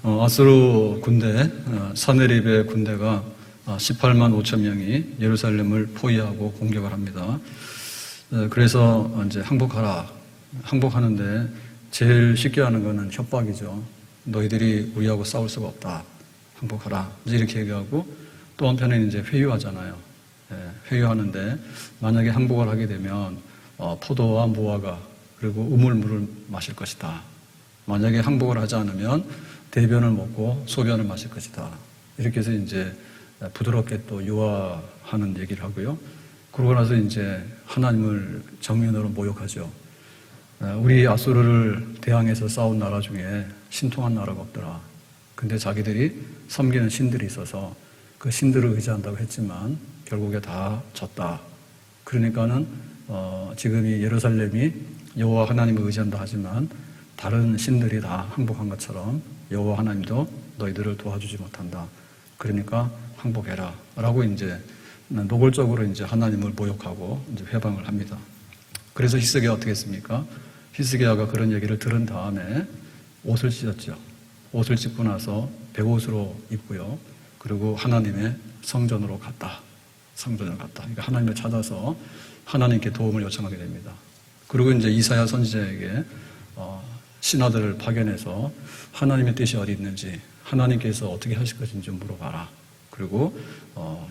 아수르 군대, 사네립의 군대가 18만 5천 명이 예루살렘을 포위하고 공격을 합니다. 그래서 이제 항복하라. 항복하는데 제일 쉽게 하는 거는 협박이죠. 너희들이 우리하고 싸울 수가 없다. 항복하라. 이렇게 얘기하고 또 한편에는 이제 회유하잖아요. 회유하는데 만약에 항복을 하게 되면 포도와 무화과 그리고 우물물을 마실 것이다. 만약에 항복을 하지 않으면 대변을 먹고 소변을 마실 것이다. 이렇게 해서 이제 부드럽게 또 유화하는 얘기를 하고요. 그러고 나서 이제 하나님을 정면으로 모욕하죠. 우리 아수르를 대항해서 싸운 나라 중에 신통한 나라가 없더라. 근데 자기들이 섬기는 신들이 있어서 그 신들을 의지한다고 했지만 결국에 다 졌다. 그러니까는 지금 이 예루살렘이 여호와 하나님을 의지한다 하지만 다른 신들이 다 항복한 것처럼 여호와 하나님도 너희들을 도와주지 못한다. 그러니까 항복해라. 라고 이제 노골적으로 이제 하나님을 모욕하고 이제 회방을 합니다. 그래서 히스기야가 어떻게 했습니까? 히스기야가 그런 얘기를 들은 다음에 옷을 찢었죠. 옷을 찢고 나서 베옷으로 입고요. 그리고 하나님의 성전으로 갔다. 성전으로 갔다. 그러니까 하나님을 찾아서 하나님께 도움을 요청하게 됩니다. 그리고 이제 이사야 선지자에게 신하들을 파견해서 하나님의 뜻이 어디 있는지, 하나님께서 어떻게 하실 것인지 좀 물어봐라. 그리고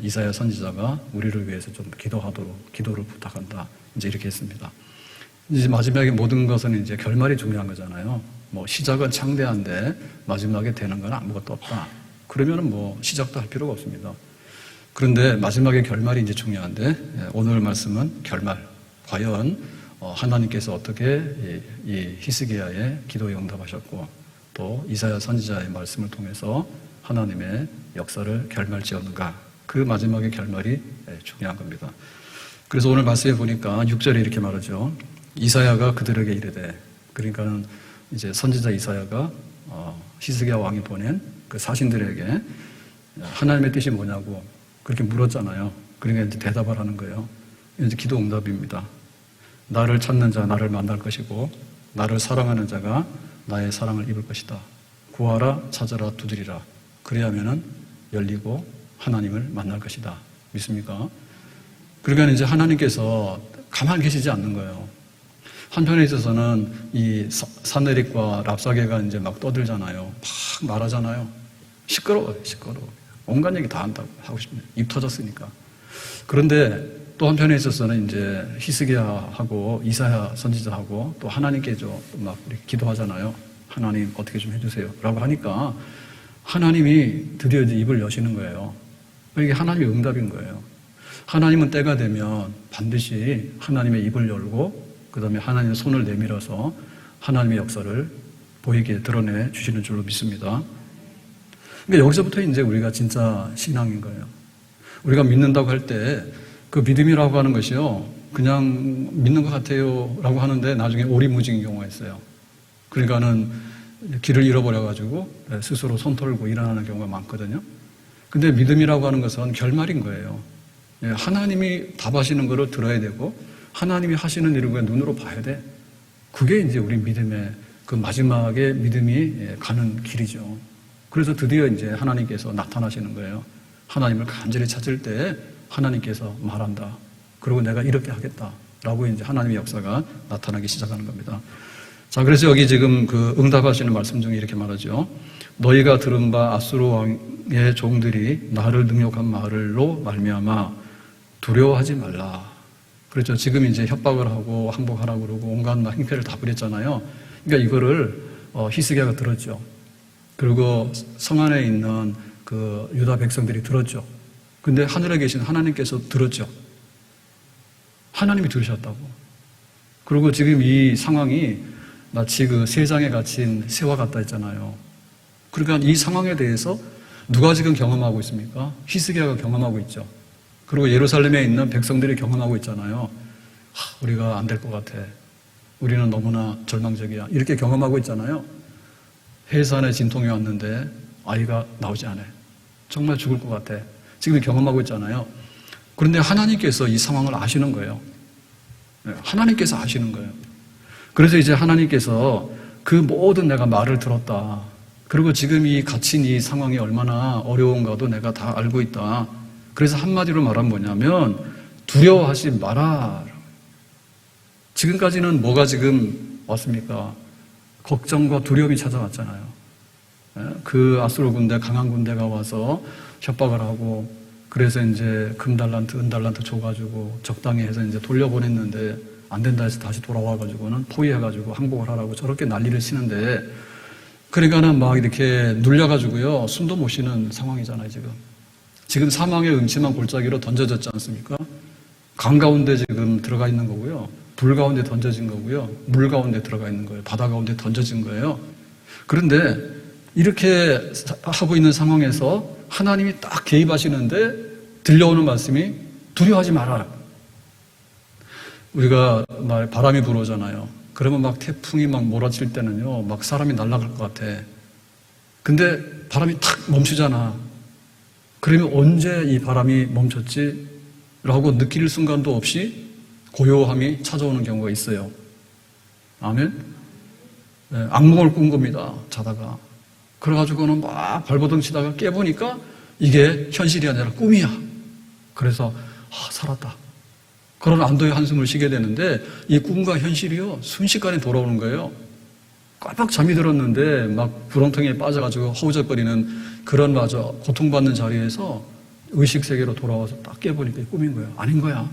이사야 선지자가 우리를 위해서 좀 기도하도록 기도를 부탁한다. 이제 이렇게 했습니다. 이제 마지막에 모든 것은 이제 결말이 중요한 거잖아요. 뭐 시작은 창대한데 마지막에 되는 건 아무것도 없다. 그러면은 뭐 시작도 할 필요가 없습니다. 그런데 마지막에 결말이 이제 중요한데 오늘 말씀은 결말. 과연 하나님께서 어떻게 이 히스기야의 기도에 응답하셨고 또 이사야 선지자의 말씀을 통해서 하나님의 역사를 결말 지었는가. 그 마지막의 결말이 중요한 겁니다. 그래서 오늘 말씀에 보니까 6절에 이렇게 말하죠. 이사야가 그들에게 이르되, 그러니까는 이제 선지자 이사야가 히스기야 왕이 보낸 그 사신들에게 하나님의 뜻이 뭐냐고 그렇게 물었잖아요. 그러니까 이제 대답을 하는 거예요. 이제 기도 응답입니다. 나를 찾는 자 나를 만날 것이고 나를 사랑하는 자가 나의 사랑을 입을 것이다. 구하라 찾아라 두드리라. 그래야면은 열리고 하나님을 만날 것이다. 믿습니까? 그러니까 이제 하나님께서 가만히 계시지 않는 거예요. 한편에 있어서는 이 사네립과 랍사게가 이제 막 떠들잖아요. 막 말하잖아요. 시끄러워요. 온갖 얘기 다 한다고 하고 싶네요. 입 터졌으니까. 그런데 또 한편에 있어서는 이제 히스기야하고 이사야 선지자하고 또 하나님께 막 이렇게 기도하잖아요. 하나님 어떻게 좀 해주세요. 라고 하니까 하나님이 드디어 이제 입을 여시는 거예요. 이게 하나님의 응답인 거예요. 하나님은 때가 되면 반드시 하나님의 입을 열고 그 다음에 하나님의 손을 내밀어서 하나님의 역사를 보이게 드러내 주시는 줄로 믿습니다. 그러니까 여기서부터 이제 우리가 진짜 신앙인 거예요. 우리가 믿는다고 할 때 그 믿음이라고 하는 것이요. 그냥 믿는 것 같아요 라고 하는데 나중에 오리무중인 경우가 있어요. 그러니까는 길을 잃어버려가지고 스스로 손 털고 일어나는 경우가 많거든요. 근데 믿음이라고 하는 것은 결말인 거예요. 하나님이 답하시는 거를 들어야 되고 하나님이 하시는 일을 눈으로 봐야 돼. 그게 이제 우리 믿음의 그 마지막에 믿음이 가는 길이죠. 그래서 드디어 이제 하나님께서 나타나시는 거예요. 하나님을 간절히 찾을 때 하나님께서 말한다. 그리고 내가 이렇게 하겠다라고 이제 하나님의 역사가 나타나기 시작하는 겁니다. 자, 그래서 여기 지금 그 응답하시는 말씀 중에 이렇게 말하죠. 너희가 들은 바 아수르 왕의 종들이 나를 능욕한 말로 말미암아 두려워하지 말라. 그렇죠. 지금 이제 협박을 하고 항복하라고 그러고 온갖 행패를 다 부렸잖아요. 그러니까 이거를 히스기야가 들었죠. 그리고 성 안에 있는 그 유다 백성들이 들었죠. 근데 하늘에 계신 하나님께서 들었죠. 하나님이 들으셨다고. 그리고 지금 이 상황이 마치 그 세상에 갇힌 새와 같다 했잖아요. 그러니까 이 상황에 대해서 누가 지금 경험하고 있습니까? 히스기야가 경험하고 있죠. 그리고 예루살렘에 있는 백성들이 경험하고 있잖아요. 우리가 안 될 것 같아. 우리는 너무나 절망적이야. 이렇게 경험하고 있잖아요. 해산에 진통이 왔는데 아이가 나오지 않아요. 정말 죽을 것 같아. 지금 경험하고 있잖아요. 그런데 하나님께서 이 상황을 아시는 거예요. 하나님께서 아시는 거예요. 그래서 이제 하나님께서 그 모든 내가 말을 들었다. 그리고 지금 이 갇힌 이 상황이 얼마나 어려운가도 내가 다 알고 있다. 그래서 한마디로 말하면 뭐냐면 두려워하지 마라. 지금까지는 뭐가 지금 왔습니까? 걱정과 두려움이 찾아왔잖아요. 그 아수르 군대, 강한 군대가 와서 협박을 하고, 그래서 이제 금달란트, 은달란트 줘가지고 적당히 해서 이제 돌려보냈는데 안 된다 해서 다시 돌아와가지고는 포위해가지고 항복을 하라고 저렇게 난리를 치는데, 그러니까는 막 이렇게 눌려가지고요, 숨도 못 쉬는 상황이잖아요, 지금. 지금 사망의 음침한 골짜기로 던져졌지 않습니까? 강 가운데 지금 들어가 있는 거고요. 불 가운데 던져진 거고요. 물 가운데 들어가 있는 거예요. 바다 가운데 던져진 거예요. 그런데 이렇게 하고 있는 상황에서 하나님이 딱 개입하시는데 들려오는 말씀이 두려워하지 마라. 우리가 바람이 불어오잖아요. 그러면 막 태풍이 막 몰아칠 때는요, 막 사람이 날아갈 것 같아. 근데 바람이 탁 멈추잖아. 그러면 언제 이 바람이 멈췄지? 라고 느낄 순간도 없이 고요함이 찾아오는 경우가 있어요. 아멘? 네, 악몽을 꾼 겁니다. 자다가. 그래가지고는 막 발버둥 치다가 깨보니까 이게 현실이 아니라 꿈이야. 그래서 살았다. 그런 안도의 한숨을 쉬게 되는데 이 꿈과 현실이요, 순식간에 돌아오는 거예요. 깜빡 잠이 들었는데 막 구렁텅이에 빠져가지고 허우적거리는 그런 고통받는 자리에서 의식세계로 돌아와서 딱 깨보니까 꿈인 거예요. 아닌 거야.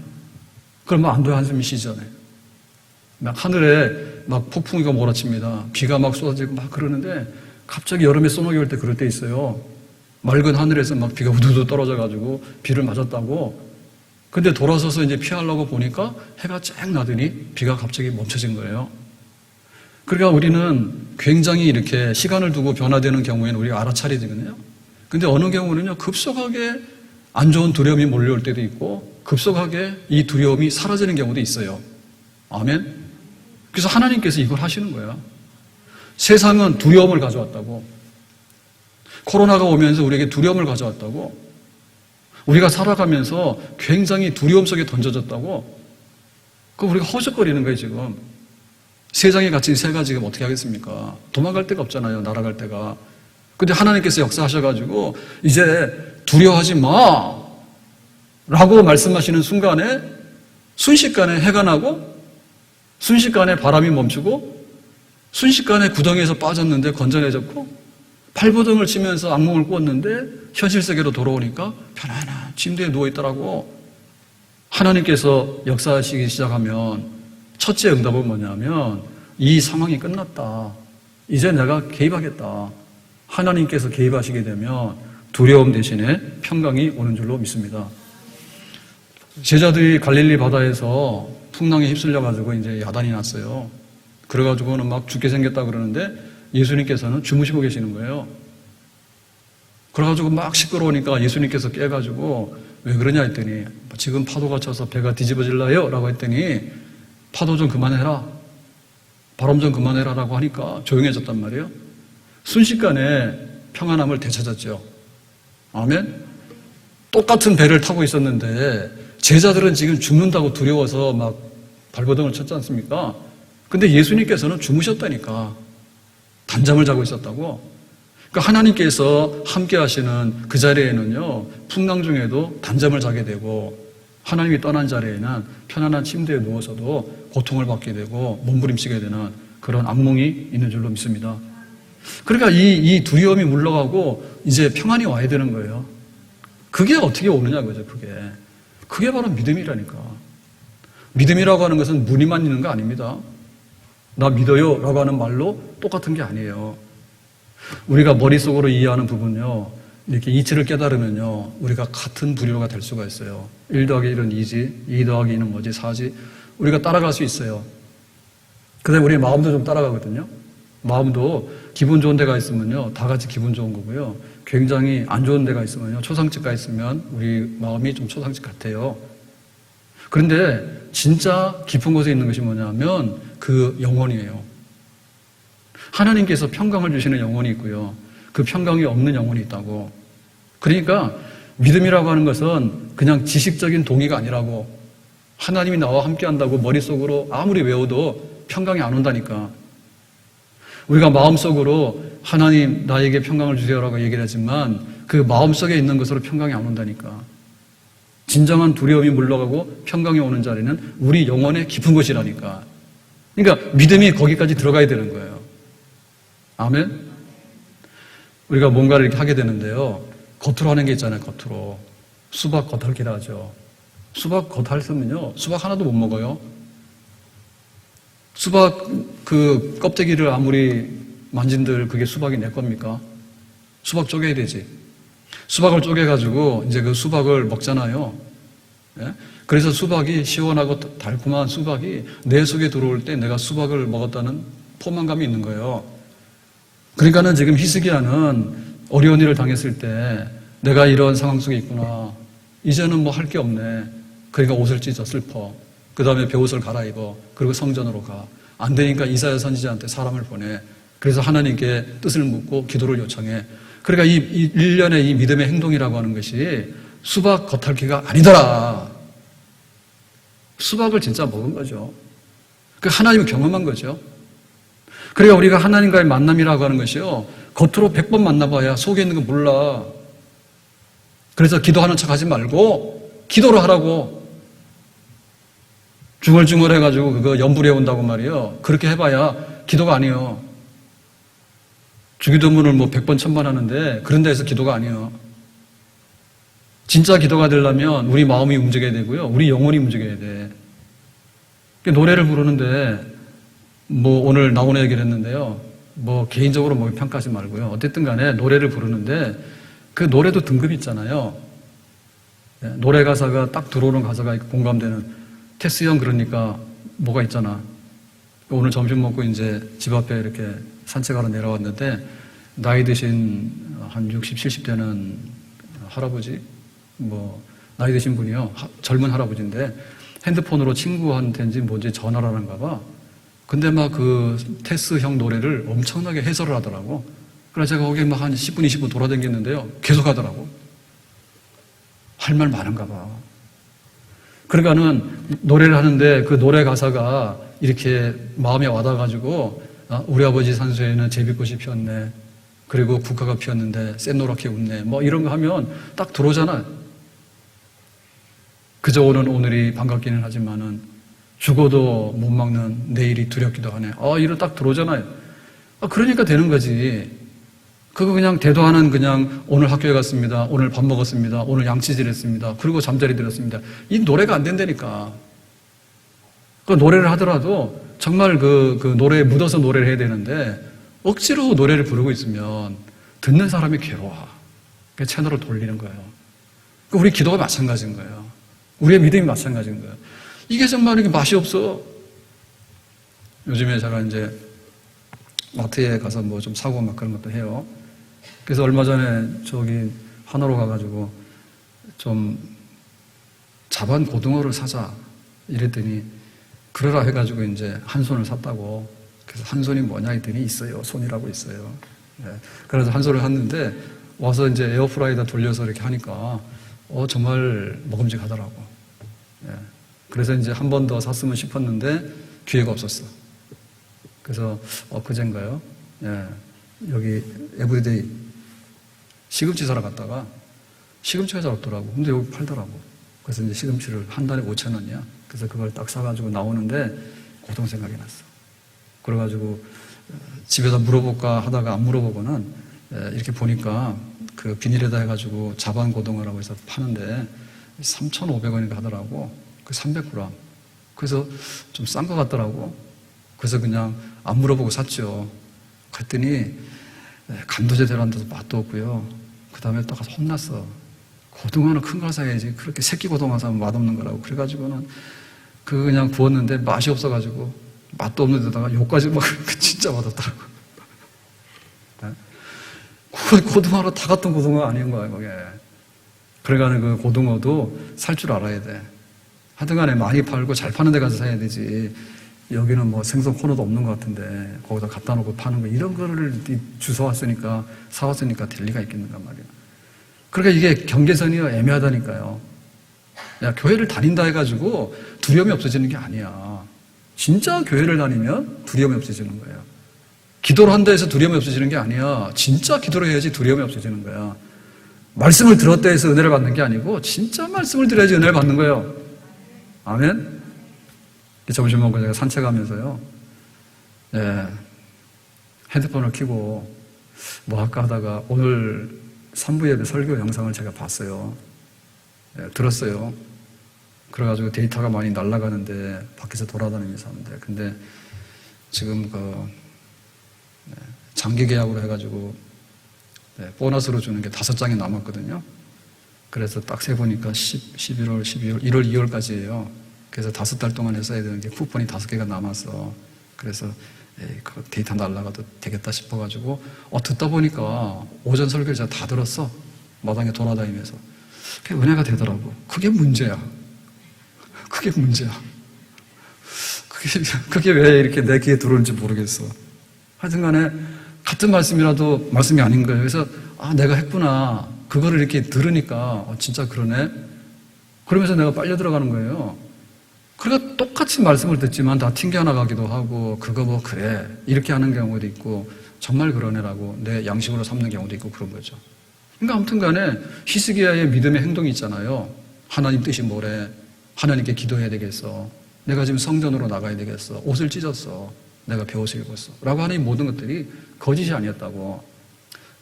그러면 안도의 한숨이 쉬잖아요. 막 하늘에 막 폭풍이가 몰아칩니다. 비가 막 쏟아지고 막 그러는데 갑자기 여름에 소나기 올 때 그럴 때 있어요. 맑은 하늘에서 막 비가 우두두 떨어져가지고 비를 맞았다고. 근데 돌아서서 이제 피하려고 보니까 해가 쨍 나더니 비가 갑자기 멈춰진 거예요. 그러니까 우리는 굉장히 이렇게 시간을 두고 변화되는 경우에는 우리가 알아차리거든요. 근데 어느 경우는요, 급속하게 안 좋은 두려움이 몰려올 때도 있고, 급속하게 이 두려움이 사라지는 경우도 있어요. 아멘? 그래서 하나님께서 이걸 하시는 거예요. 세상은 두려움을 가져왔다고. 코로나가 오면서 우리에게 두려움을 가져왔다고. 우리가 살아가면서 굉장히 두려움 속에 던져졌다고. 그럼 우리가 허적거리는 거예요, 지금. 세상에 갇힌 새가 지금 어떻게 하겠습니까? 도망갈 데가 없잖아요, 날아갈 데가. 근데 하나님께서 역사하셔가지고, 이제 두려워하지 마! 라고 말씀하시는 순간에, 순식간에 해가 나고, 순식간에 바람이 멈추고, 순식간에 구덩이에서 빠졌는데 건전해졌고, 발버둥을 치면서 악몽을 꾸었는데 현실 세계로 돌아오니까 편안한 침대에 누워있더라고. 하나님께서 역사하시기 시작하면 첫째 응답은 뭐냐면 이 상황이 끝났다. 이제 내가 개입하겠다. 하나님께서 개입하시게 되면 두려움 대신에 평강이 오는 줄로 믿습니다. 제자들이 갈릴리 바다에서 풍랑에 휩쓸려가지고 이제 야단이 났어요. 그래가지고는 막 죽게 생겼다 그러는데 예수님께서는 주무시고 계시는 거예요. 그래가지고 막 시끄러우니까 예수님께서 깨가지고 왜 그러냐 했더니 지금 파도가 쳐서 배가 뒤집어질라요? 라고 했더니 파도 좀 그만해라. 바람 좀 그만해라 라고 하니까 조용해졌단 말이에요. 순식간에 평안함을 되찾았죠. 아멘? 똑같은 배를 타고 있었는데 제자들은 지금 죽는다고 두려워서 막 발버둥을 쳤지 않습니까? 근데 예수님께서는 주무셨다니까. 단잠을 자고 있었다고. 그러니까 하나님께서 함께 하시는 그 자리에는요, 풍랑 중에도 단잠을 자게 되고, 하나님이 떠난 자리에는 편안한 침대에 누워서도 고통을 받게 되고, 몸부림치게 되는 그런 악몽이 있는 줄로 믿습니다. 그러니까 이 두려움이 물러가고, 이제 평안이 와야 되는 거예요. 그게 어떻게 오느냐, 그죠, 그게. 그게 바로 믿음이라니까. 믿음이라고 하는 것은 무늬만 있는 거 아닙니다. 나 믿어요 라고 하는 말로 똑같은 게 아니에요. 우리가 머릿속으로 이해하는 부분요, 이렇게 이치를 깨달으면요, 우리가 같은 부류가 될 수가 있어요. 1 더하기 1은 2지, 2 더하기 2는 뭐지? 4지. 우리가 따라갈 수 있어요. 그 다음에 우리 마음도 좀 따라가거든요. 마음도 기분 좋은 데가 있으면요, 다 같이 기분 좋은 거고요. 굉장히 안 좋은 데가 있으면요, 초상집가 있으면 우리 마음이 좀 초상집 같아요. 그런데 진짜 깊은 곳에 있는 것이 뭐냐면 그 영혼이에요. 하나님께서 평강을 주시는 영혼이 있고요. 그 평강이 없는 영혼이 있다고. 그러니까 믿음이라고 하는 것은 그냥 지식적인 동의가 아니라고. 하나님이 나와 함께 한다고 머릿속으로 아무리 외워도 평강이 안 온다니까. 우리가 마음속으로 하나님 나에게 평강을 주세요라고 얘기를 하지만 그 마음속에 있는 것으로 평강이 안 온다니까. 진정한 두려움이 물러가고 평강이 오는 자리는 우리 영혼의 깊은 곳이라니까. 그러니까 믿음이 거기까지 들어가야 되는 거예요. 아멘? 우리가 뭔가를 이렇게 하게 되는데요. 겉으로 하는 게 있잖아요. 겉으로. 수박 겉핥기라 하죠. 수박 겉핥으면요. 수박 하나도 못 먹어요. 수박 그 껍데기를 아무리 만진들 그게 수박이 내 겁니까? 수박 쪼개야 되지. 수박을 쪼개가지고 이제 그 수박을 먹잖아요. 예? 그래서 수박이 시원하고 달콤한 수박이 내 속에 들어올 때 내가 수박을 먹었다는 포만감이 있는 거예요. 그러니까는 지금 히스기야는 어려운 일을 당했을 때 내가 이런 상황 속에 있구나. 이제는 뭐 할 게 없네. 그러니까 옷을 찢어 슬퍼. 그 다음에 베옷을 갈아입어. 그리고 성전으로 가. 안 되니까 이사야 선지자한테 사람을 보내. 그래서 하나님께 뜻을 묻고 기도를 요청해. 그러니까 이 일련의 이 믿음의 행동이라고 하는 것이 수박 겉핥기가 아니더라. 수박을 진짜 먹은 거죠. 그 하나님을 경험한 거죠. 그러니까 우리가 하나님과의 만남이라고 하는 것이요. 겉으로 100번 만나봐야 속에 있는 거 몰라. 그래서 기도하는 척 하지 말고 기도를 하라고. 중얼중얼 해가지고 그거 염불해 온다고 말이에요. 그렇게 해봐야 기도가 아니에요. 주기도문을 뭐 100번 1000번 하는데 그런 데에서 기도가 아니에요. 진짜 기도가 되려면 우리 마음이 움직여야 되고요. 우리 영혼이 움직여야 돼. 노래를 부르는데 뭐 오늘 나오는 얘기를 했는데요. 뭐 개인적으로 뭐 평가하지 말고요. 어쨌든 간에 노래를 부르는데 그 노래도 등급이 있잖아요. 노래 가사가 딱 들어오는 가사가 공감되는 테스 형 그러니까 뭐가 있잖아. 오늘 점심 먹고 이제 집 앞에 이렇게 산책하러 내려왔는데 나이 드신 한 60, 70대는 할아버지 뭐 나이 드신 분이요. 젊은 할아버지인데 핸드폰으로 친구한테인지 뭔지 전화를 하는가 봐. 근데 막 그 테스 형 노래를 엄청나게 해설을 하더라고. 그래서 제가 거기 막 한 10분, 20분 돌아다녔는데요. 계속 하더라고. 할 말 많은가 봐. 그러니까는 노래를 하는데 그 노래 가사가 이렇게 마음에 와닿아가지고 우리 아버지 산소에는 제비꽃이 피었네. 그리고 국화가 피었는데 샛노랗게 웃네. 뭐 이런 거 하면 딱 들어오잖아요. 그저 오는 오늘이 반갑기는 하지만은 죽어도 못 막는 내일이 두렵기도 하네. 이런 딱 들어오잖아요. 그러니까 되는 거지. 그거 그냥 대도하는 그냥 오늘 학교에 갔습니다. 오늘 밥 먹었습니다. 오늘 양치질 했습니다. 그리고 잠자리 들었습니다. 이 노래가 안 된다니까. 그 노래를 하더라도 정말 그 노래에 묻어서 노래를 해야 되는데 억지로 노래를 부르고 있으면 듣는 사람이 괴로워. 그 채널을 돌리는 거예요. 우리 기도가 마찬가지인 거예요. 우리의 믿음이 마찬가지인 거예요. 이게 정말 이게 맛이 없어. 요즘에 제가 이제 마트에 가서 뭐 좀 사고 막 그런 것도 해요. 그래서 얼마 전에 저기 하나로 가가지고 좀 자반 고등어를 사자 이랬더니 그러라 해가지고 이제 한 손을 샀다고. 그래서 한 손이 뭐냐 했더니 있어요. 손이라고 있어요. 네. 그래서 한 손을 샀는데 와서 이제 에어프라이에다 돌려서 이렇게 하니까 정말 먹음직하더라고. 네. 그래서 이제 한 번 더 샀으면 싶었는데 기회가 없었어. 그래서 그젠가요? 예, 여기 에브리데이 시금치 사러 갔다가 시금치가 잘 없더라고. 근데 여기 팔더라고. 그래서 이제 시금치를 한 달에 5,000원이야. 그래서 그걸 딱 사가지고 나오는데 고동 생각이 났어. 그래가지고 집에다 물어볼까 하다가 안 물어보고는 이렇게 보니까 그 비닐에다 해가지고 자반 고등어라고 해서 파는데 3,500원인가 하더라고. 그 300g. 그래서 좀 싼 것 같더라고. 그래서 그냥 안 물어보고 샀죠. 그랬더니 간도 제대로 안 돼서 맛도 없고요. 그 다음에 또 가서 혼났어. 고등어는 큰 걸 사야지. 그렇게 새끼 고등어 사면 맛없는 거라고. 그래가지고는 그거 그냥 구웠는데 맛이 없어가지고 맛도 없는 데다가 욕까지 막 진짜 맛없더라고. 고등어로 다 같은 고등어 아닌 거야, 그게. 그러니까 그 고등어도 살 줄 알아야 돼. 하여튼 간에 많이 팔고 잘 파는 데 가서 사야 되지. 여기는 뭐 생선 코너도 없는 것 같은데 거기다 갖다 놓고 파는 거 이런 거를 주워왔으니까 사왔으니까 될 리가 있겠는가 말이야. 그러니까 이게 경계선이 애매하다니까요. 야, 교회를 다닌다 해가지고 두려움이 없어지는 게 아니야. 진짜 교회를 다니면 두려움이 없어지는 거예요. 기도를 한다 해서 두려움이 없어지는 게 아니야. 진짜 기도를 해야지 두려움이 없어지는 거야. 말씀을 들었다 해서 은혜를 받는 게 아니고 진짜 말씀을 들어야지 은혜를 받는 거예요. 아멘? 점심 먹고 제가 산책하면서요. 예, 핸드폰을 켜고 뭐 할까 하다가 오늘 3부 예배 설교 영상을 제가 봤어요. 예, 들었어요. 그래가지고 데이터가 많이 날아가는데 밖에서 돌아다니면서 하는데 근데 지금 장기 계약으로 해가지고 보너스로 주는 게 5장이 남았거든요. 그래서 딱 세보니까 11월, 12월, 1월, 2월까지예요. 그래서 5달 동안 했어야 되는 게 쿠폰이 5개가 남았어. 그래서 그 데이터 날라가도 되겠다 싶어가지고 듣다 보니까 오전 설교를 제가 다 들었어. 마당에 돌아다니면서. 그게 은혜가 되더라고. 그게 문제야. 그게 문제야. 그게 왜 이렇게 내 귀에 들어오는지 모르겠어. 하여튼 간에 같은 말씀이라도 말씀이 아닌 거예요. 그래서 내가 했구나. 그거를 이렇게 들으니까 진짜 그러네. 그러면서 내가 빨려 들어가는 거예요. 그러니까 똑같이 말씀을 듣지만 다 튕겨나가기도 하고 그거 뭐 그래 이렇게 하는 경우도 있고 정말 그러네라고 내 양식으로 삼는 경우도 있고 그런 거죠. 그러니까 아무튼 간에 히스기야의 믿음의 행동이 있잖아요. 하나님 뜻이 뭐래. 하나님께 기도해야 되겠어. 내가 지금 성전으로 나가야 되겠어. 옷을 찢었어. 내가 베옷을 입었어. 라고 하는 이 모든 것들이 거짓이 아니었다고.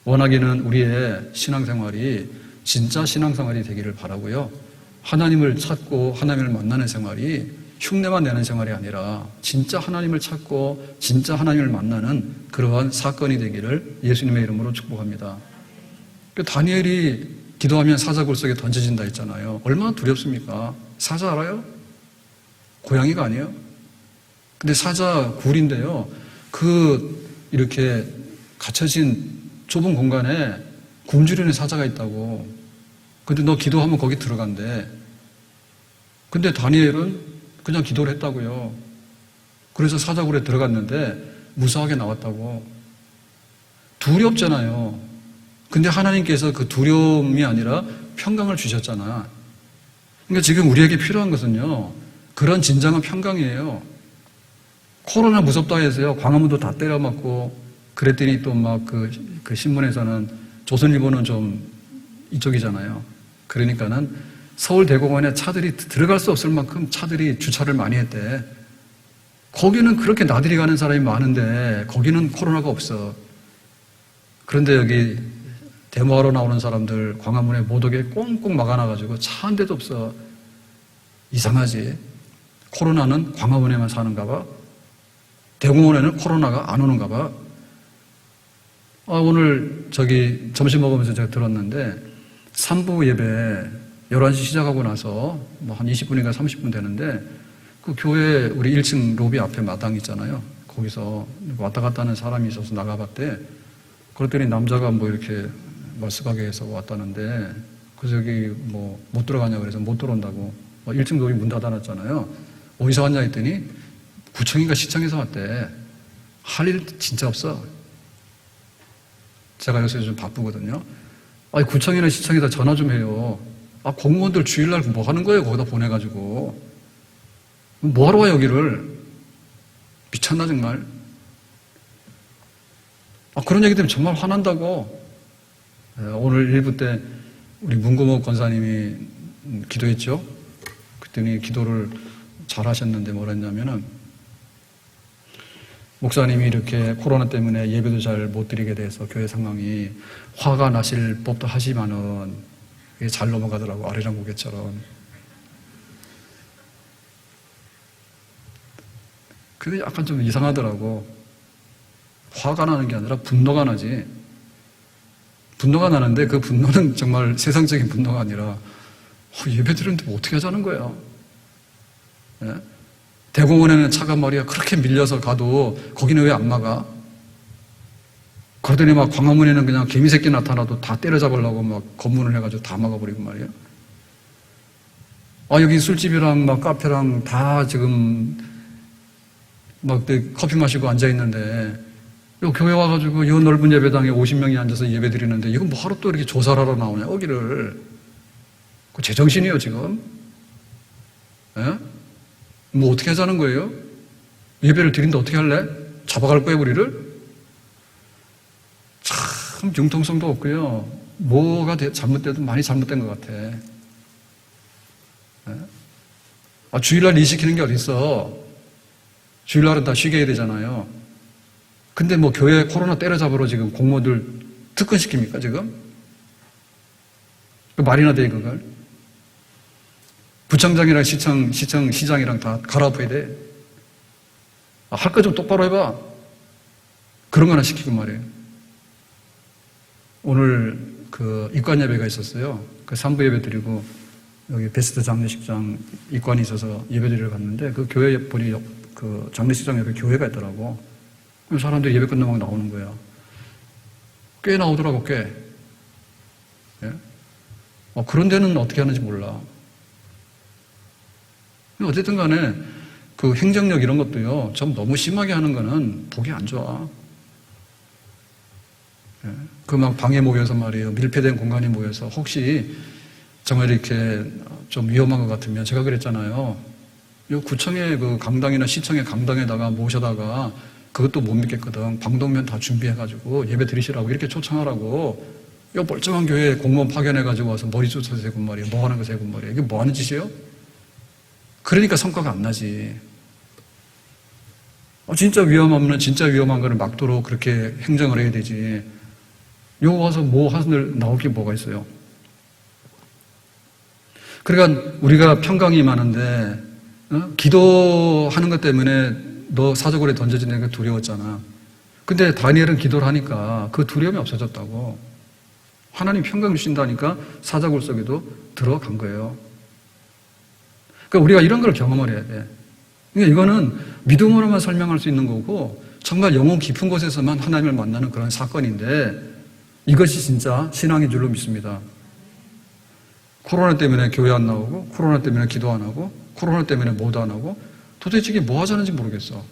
원하기는 우리의 신앙생활이 진짜 신앙생활이 되기를 바라고요. 하나님을 찾고 하나님을 만나는 생활이 흉내만 내는 생활이 아니라 진짜 하나님을 찾고 진짜 하나님을 만나는 그러한 사건이 되기를 예수님의 이름으로 축복합니다. 다니엘이 기도하면 사자굴 속에 던져진다 했잖아요. 얼마나 두렵습니까? 사자 알아요? 고양이가 아니에요. 근데 사자굴인데요. 이렇게 갇혀진 좁은 공간에 굶주리는 사자가 있다고. 근데 너 기도하면 거기 들어간대. 근데 다니엘은 그냥 기도를 했다고요. 그래서 사자굴에 들어갔는데 무사하게 나왔다고. 두렵잖아요. 근데 하나님께서 그 두려움이 아니라 평강을 주셨잖아. 그러니까 지금 우리에게 필요한 것은요. 그런 진정한 평강이에요. 코로나 무섭다 해서요. 광화문도 다 때려맞고 그랬더니 또 막 그 신문에서는 조선일보는 좀 이쪽이잖아요. 그러니까는 서울대공원에 차들이 들어갈 수 없을 만큼 차들이 주차를 많이 했대. 거기는 그렇게 나들이 가는 사람이 많은데 거기는 코로나가 없어. 그런데 여기 데모하러 나오는 사람들 광화문에 못 오게 꽁꽁 막아놔가지고 차 한 대도 없어. 이상하지. 코로나는 광화문에만 사는가 봐. 대공원에는 코로나가 안 오는가 봐. 오늘 점심 먹으면서 제가 들었는데 3부 예배 11시 시작하고 나서 한 20분인가 30분 되는데 그 교회 우리 1층 로비 앞에 마당 있잖아요. 거기서 왔다 갔다 하는 사람이 있어서 나가봤대. 그랬더니 남자가 이렇게 머스가게에서 왔다는데 그래서 여기 못 들어가냐 그래서 못 들어온다고 1층 로비 문 닫아놨잖아요. 어디서 왔냐 했더니 구청인가 시청에서 왔대. 할 일 진짜 없어. 제가 요새 좀 바쁘거든요. 구청이나 시청에다 전화 좀 해요. 공무원들 주일날 뭐 하는 거예요? 거기다 보내가지고. 뭐하러 와 여기를. 미쳤나 정말. 그런 얘기 때문에 정말 화난다고. 오늘 1부 때 우리 문고목 권사님이 기도했죠. 그랬더니 기도를 잘 하셨는데 뭐라 했냐면은 목사님이 이렇게 코로나 때문에 예배도 잘 못 드리게 돼서 교회 상황이 화가 나실 법도 하지만은 이게 잘 넘어가더라고. 아리랑 고개처럼. 근데 약간 좀 이상하더라고. 화가 나는 게 아니라 분노가 나지. 분노가 나는데 그 분노는 정말 세상적인 분노가 아니라 예배 드리는데 뭐 어떻게 하자는 거야. 예? 대공원에는 차가 말이야 그렇게 밀려서 가도 거기는 왜 안 막아? 그러더니 막 광화문에는 그냥 개미새끼 나타나도 다 때려잡으려고 막 검문을 해가지고 다 막아버리고 말이야. 여기 술집이랑 막 카페랑 다 지금 막 커피 마시고 앉아있는데 요 교회 와가지고 요 넓은 예배당에 50명이 앉아서 예배 드리는데 이거 뭐 하루 또 이렇게 조사를 하러 나오냐 여기를. 그 제정신이에요 지금. 예? 뭐 어떻게 하자는 거예요? 예배를 드린다 어떻게 할래? 잡아갈 거예요 우리를? 참 융통성도 없고요. 뭐가 잘못돼도 많이 잘못된 것 같아. 주일날 일 시키는 게 어딨어. 주일날은 다 쉬게 해야 되잖아요. 근데 뭐 교회 코로나 때려잡으러 지금 공무원들 특근시킵니까 지금? 말이나 돼 그걸? 부청장이랑 시장이랑 다 갈아엎어야 돼. 할 거 좀 똑바로 해봐. 그런 거 하나 시키고 말이에요. 오늘 그 입관 예배가 있었어요. 그 3부 예배 드리고 여기 베스트 장례식장 입관이 있어서 예배 드리러 갔는데 그 교회 보니 그 장례식장 옆에 교회가 있더라고. 사람들이 예배 끝나고 나오는 거야. 꽤 나오더라고, 꽤. 예? 그런 데는 어떻게 하는지 몰라. 어쨌든 간에 그 행정력 이런 것도요, 좀 너무 심하게 하는 거는 보기 안 좋아. 예? 그 막 방에 모여서 말이에요. 밀폐된 공간에 모여서 혹시 정말 이렇게 좀 위험한 것 같으면 제가 그랬잖아요. 요 구청의 그 강당이나 시청의 강당에다가 모셔다가 그것도 못 믿겠거든. 방독면 다 준비해가지고 예배 드리시라고 이렇게 초청하라고. 요 멀쩡한 교회에 공무원 파견해가지고 와서 머리 쫓아서 세고 말이에요. 뭐 하는 거 세고 말이에요. 이게 뭐 하는 짓이에요? 그러니까 성과가 안 나지. 진짜 위험하면 진짜 위험한 거를 막도록 그렇게 행정을 해야 되지. 요 와서 뭐 하늘 나올 게 뭐가 있어요? 그러니까 우리가 평강이 많은데 기도하는 것 때문에 너 사적으로 던져지는 게 두려웠잖아. 근데 다니엘은 기도를 하니까 그 두려움이 없어졌다고. 하나님 평강 주신다니까 사자굴 속에도 들어간 거예요. 그러니까 우리가 이런 걸 경험을 해야 돼. 그러니까 이거는 믿음으로만 설명할 수 있는 거고 정말 영혼 깊은 곳에서만 하나님을 만나는 그런 사건인데 이것이 진짜 신앙인 줄로 믿습니다. 코로나 때문에 교회 안 나오고 코로나 때문에 기도 안 하고 코로나 때문에 뭐도 안 하고 도대체 이게 뭐 하자는지 모르겠어.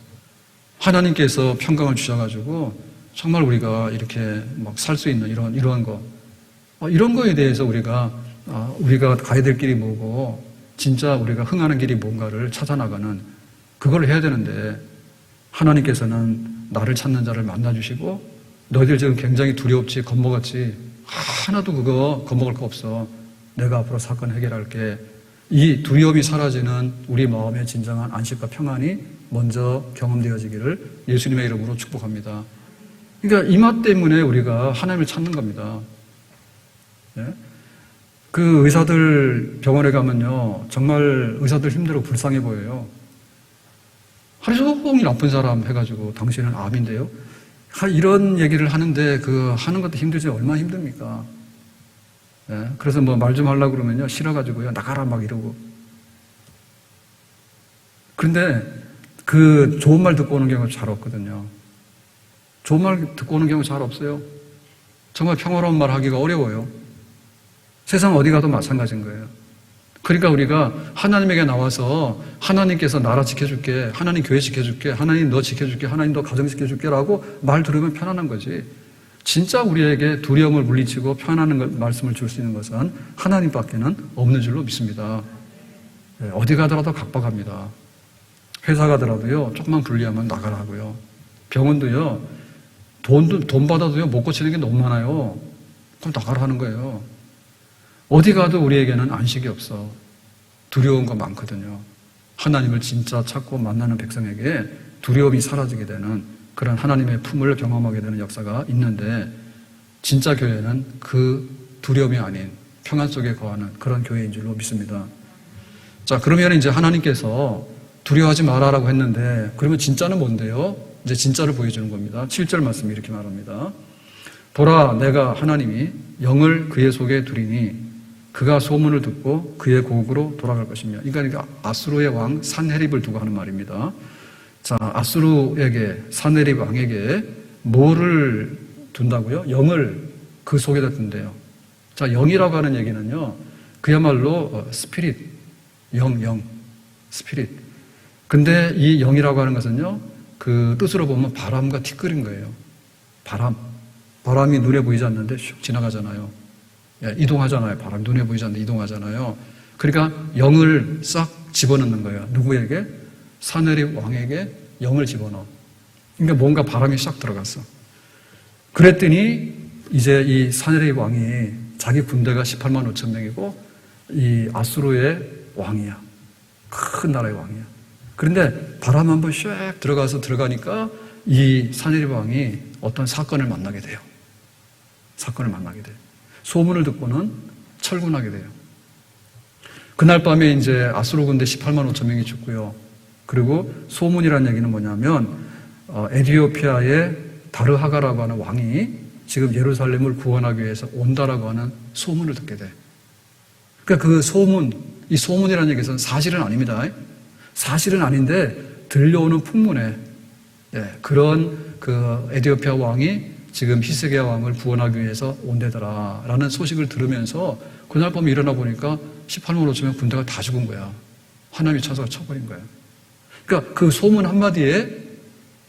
하나님께서 평강을 주셔가지고 정말 우리가 이렇게 막 살 수 있는 이런 거 이런 거에 대해서 우리가 가야 될 길이 뭐고 진짜 우리가 흥하는 길이 뭔가를 찾아나가는 그걸 해야 되는데 하나님께서는 나를 찾는 자를 만나주시고 너희들 지금 굉장히 두렵지 겁먹었지 하나도 그거 겁먹을 거 없어. 내가 앞으로 사건 해결할게. 이 두려움이 사라지는 우리 마음의 진정한 안식과 평안이 먼저 경험되어지기를 예수님의 이름으로 축복합니다. 그러니까 이 맛 때문에 우리가 하나님을 찾는 겁니다. 예? 그 의사들 병원에 가면요 정말 의사들 힘들고 불쌍해 보여요. 하루 종일 아픈 사람 해가지고 당신은 암인데요. 이런 얘기를 하는데 그 하는 것도 힘들지 얼마나 힘듭니까? 예? 그래서 뭐 말 좀 하려고 그러면요 싫어가지고요 나가라 막 이러고. 그런데 그 좋은 말 듣고 오는 경우가 잘 없거든요. 좋은 말 듣고 오는 경우 잘 없어요. 정말 평화로운 말 하기가 어려워요. 세상 어디 가도 마찬가지인 거예요. 그러니까 우리가 하나님에게 나와서 하나님께서 나라 지켜줄게, 하나님 교회 지켜줄게, 하나님 너 지켜줄게, 하나님 너 가정 지켜줄게 라고 말 들으면 편안한 거지. 진짜 우리에게 두려움을 물리치고 편안한 말씀을 줄 수 있는 것은 하나님밖에는 없는 줄로 믿습니다. 어디 가더라도 각박합니다. 회사 가더라도요 조금만 불리하면 나가라 하고요. 병원도요 돈 받아도요 못 고치는 게 너무 많아요. 그럼 나가라 하는 거예요. 어디 가도 우리에게는 안식이 없어. 두려운 거 많거든요. 하나님을 진짜 찾고 만나는 백성에게 두려움이 사라지게 되는 그런 하나님의 품을 경험하게 되는 역사가 있는데 진짜 교회는 그 두려움이 아닌 평안 속에 거하는 그런 교회인 줄로 믿습니다. 자, 그러면 이제 하나님께서 두려워하지 마라라고 했는데 그러면 진짜는 뭔데요? 이제 진짜를 보여주는 겁니다. 7절 말씀이 이렇게 말합니다. 보라, 내가 하나님이 영을 그의 속에 두리니 그가 소문을 듣고 그의 고국으로 돌아갈 것이며. 그러니까 아수르의 왕 산헤립을 두고 하는 말입니다. 자, 아수르에게 산헤립 왕에게 뭐를 둔다고요? 영을 그 속에다 둔대요. 자, 영이라고 하는 얘기는요, 그야말로 스피릿, 영, 스피릿. 근데 이 영이라고 하는 것은요, 그 뜻으로 보면 바람과 티끌인 거예요. 바람이 눈에 보이지 않는데 슉 지나가잖아요. 이동하잖아요. 바람 눈에 보이지 않는데 이동하잖아요. 그러니까 영을 싹 집어넣는 거예요. 누구에게? 산헤립 왕에게 영을 집어넣어. 그러니까 뭔가 바람이 싹 들어갔어. 그랬더니 이제 이 사네립 왕이 자기 군대가 18만 5천 명이고 이 아수르의 왕이야. 큰 나라의 왕이야. 그런데 바람 한번 샥 들어가니까 이 사네립 왕이 어떤 사건을 만나게 돼요. 사건을 만나게 돼요. 소문을 듣고는 철군하게 돼요. 그날 밤에 이제 아수르 군대 18만 5천 명이 죽고요. 그리고 소문이라는 얘기는 뭐냐면 에티오피아의 다르하가라고 하는 왕이 지금 예루살렘을 구원하기 위해서 온다라고 하는 소문을 듣게 돼. 그러니까 그 소문, 이 소문이라는 얘기는 사실은 아닙니다. 사실은 아닌데 들려오는 풍문에 그런 그 에티오피아 왕이 지금 히스기야 왕을 구원하기 위해서 온대더라라는 소식을 들으면서 그날 밤에 일어나 보니까 18만 5천 명 군대가 다 죽은 거야. 하나님의 천사가 쳐버린 거야. 그러니까 그 소문 한마디에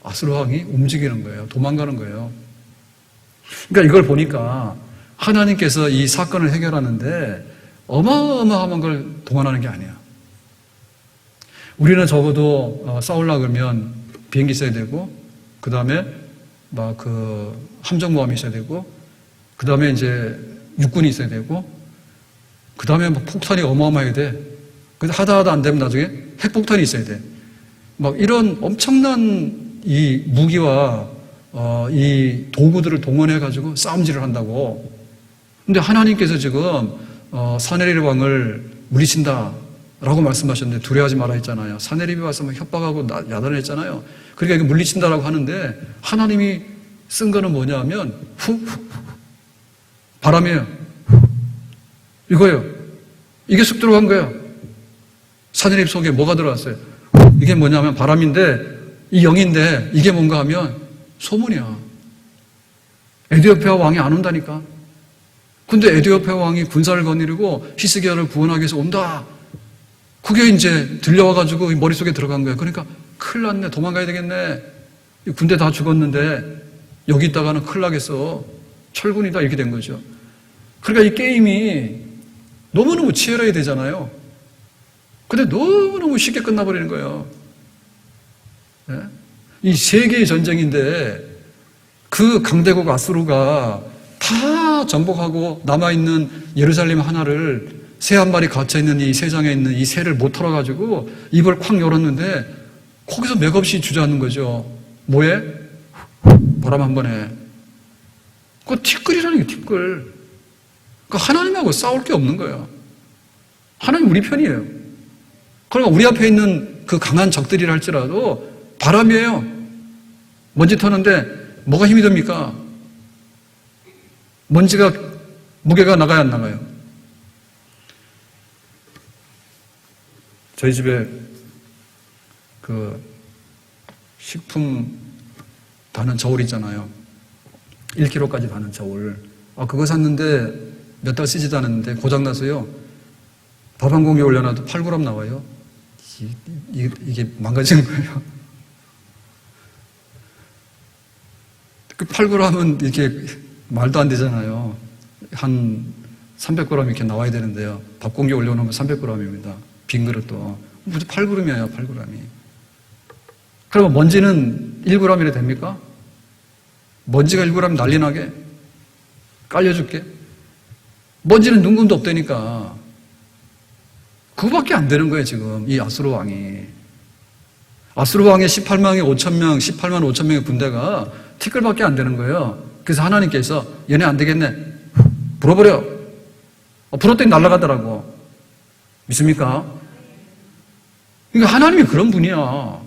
아수르 왕이 움직이는 거예요. 도망가는 거예요. 그러니까 이걸 보니까 하나님께서 이 사건을 해결하는데 어마어마한 걸 동원하는 게 아니야. 우리는 적어도 싸우려고 그러면 비행기 써야 되고, 그 다음에 막 그 함정모함이 있어야 되고, 그 다음에 이제 육군이 있어야 되고, 그 다음에 막 폭탄이 어마어마하게 돼. 근데 하다 안 되면 나중에 핵폭탄이 있어야 돼. 막 이런 엄청난 이 무기와 이 도구들을 동원해가지고 싸움질을 한다고. 근데 하나님께서 지금 사네립 왕을 물리친다라고 말씀하셨는데 두려워하지 마라 했잖아요. 사네립이 와서 막 협박하고 야단을 했잖아요. 그러니까 이게 물리친다라고 하는데 하나님이 쓴 거는 뭐냐면 바람이에요. 이거예요. 이게 쑥 들어간 거예요. 사네립 속에 뭐가 들어갔어요? 이게 뭐냐면 바람인데 이 영인데 이게 뭔가 하면 소문이야. 에티오피아 왕이 안 온다니까. 근데 에티오피아 왕이 군사를 거느리고 히스기야를 구원하기 위해서 온다. 그게 이제 들려와가지고 머릿속에 들어간 거야. 그러니까 큰일 났네. 도망가야 되겠네. 군대 다 죽었는데 여기 있다가는 큰일 나겠어. 철군이다. 이렇게 된 거죠. 그러니까 이 게임이 너무너무 치열해야 되잖아요. 근데 너무너무 쉽게 끝나버리는 거예요. 네? 이 세계의 전쟁인데 그 강대국 아수르가 다 정복하고 남아있는 예루살렘 하나를 새 한 마리 갇혀있는 이 세상에 있는 이 새를 못 털어가지고 입을 콱 열었는데 거기서 맥없이 주저앉는 거죠. 뭐해? 바람 한 번에. 그거 티끌이라는 게 티끌. 그러니까 하나님하고 싸울 게 없는 거예요. 하나님 우리 편이에요. 그러니까 우리 앞에 있는 그 강한 적들이라 할지라도 바람이에요. 먼지 터는데 뭐가 힘이 듭니까? 먼지가 무게가 나가야 안 나가요? 저희 집에 그 식품 다는 저울 있잖아요. 1kg까지 다는 저울. 그거 샀는데 몇 달 쓰지도 않았는데 고장나서요. 밥 한 공기 올려놔도 8g 나와요. 이게 망가지는 거예요. 그 8g은 이렇게 말도 안 되잖아요. 한 300g 이렇게 나와야 되는데요. 밥 공기 올려놓으면 300g입니다. 빈 그릇도. 무슨 8g이에요, 8g이. 그러면 먼지는 1g이라 됩니까? 먼지가 1g 난리 나게? 깔려줄게? 먼지는 눈금도 없다니까. 그거밖에 안 되는 거예요, 지금. 이 아수르 왕이. 아수르 왕의 18만 5천 명의 군대가 티끌밖에 안 되는 거예요. 그래서 하나님께서 얘네 안 되겠네. 불어버려. 불었더니 날아가더라고. 믿습니까? 그러니까 하나님이 그런 분이야.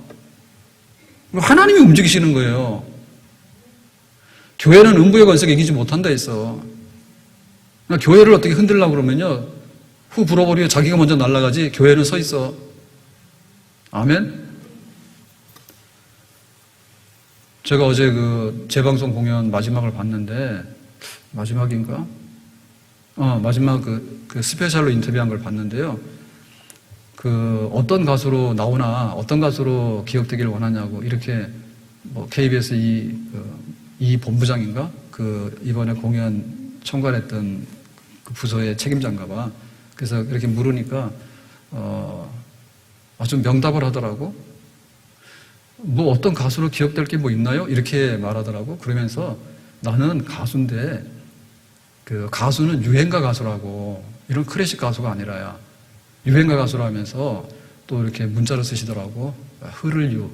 하나님이 움직이시는 거예요. 교회는 음부의 권세가 이기지 못한다 했어. 그러니까 교회를 어떻게 흔들려고 그러면요. 후 불어버리고 자기가 먼저 날아가지 교회는 서 있어. 아멘? 제가 어제 그 재방송 공연 마지막을 봤는데, 마지막인가? 마지막 그 스페셜로 인터뷰한 걸 봤는데요. 그 어떤 가수로 나오나, 어떤 가수로 기억되기를 원하냐고, 이렇게 뭐 KBS 이 본부장인가? 그 이번에 공연 총괄했던 그 부서의 책임자인가 봐. 그래서 이렇게 물으니까, 좀 명답을 하더라고. 뭐 어떤 가수로 기억될 게 뭐 있나요? 이렇게 말하더라고. 그러면서 나는 가수인데 그 가수는 유행가 가수라고 이런 클래식 가수가 아니라야 유행가 가수라면서 또 이렇게 문자를 쓰시더라고. 흐를유.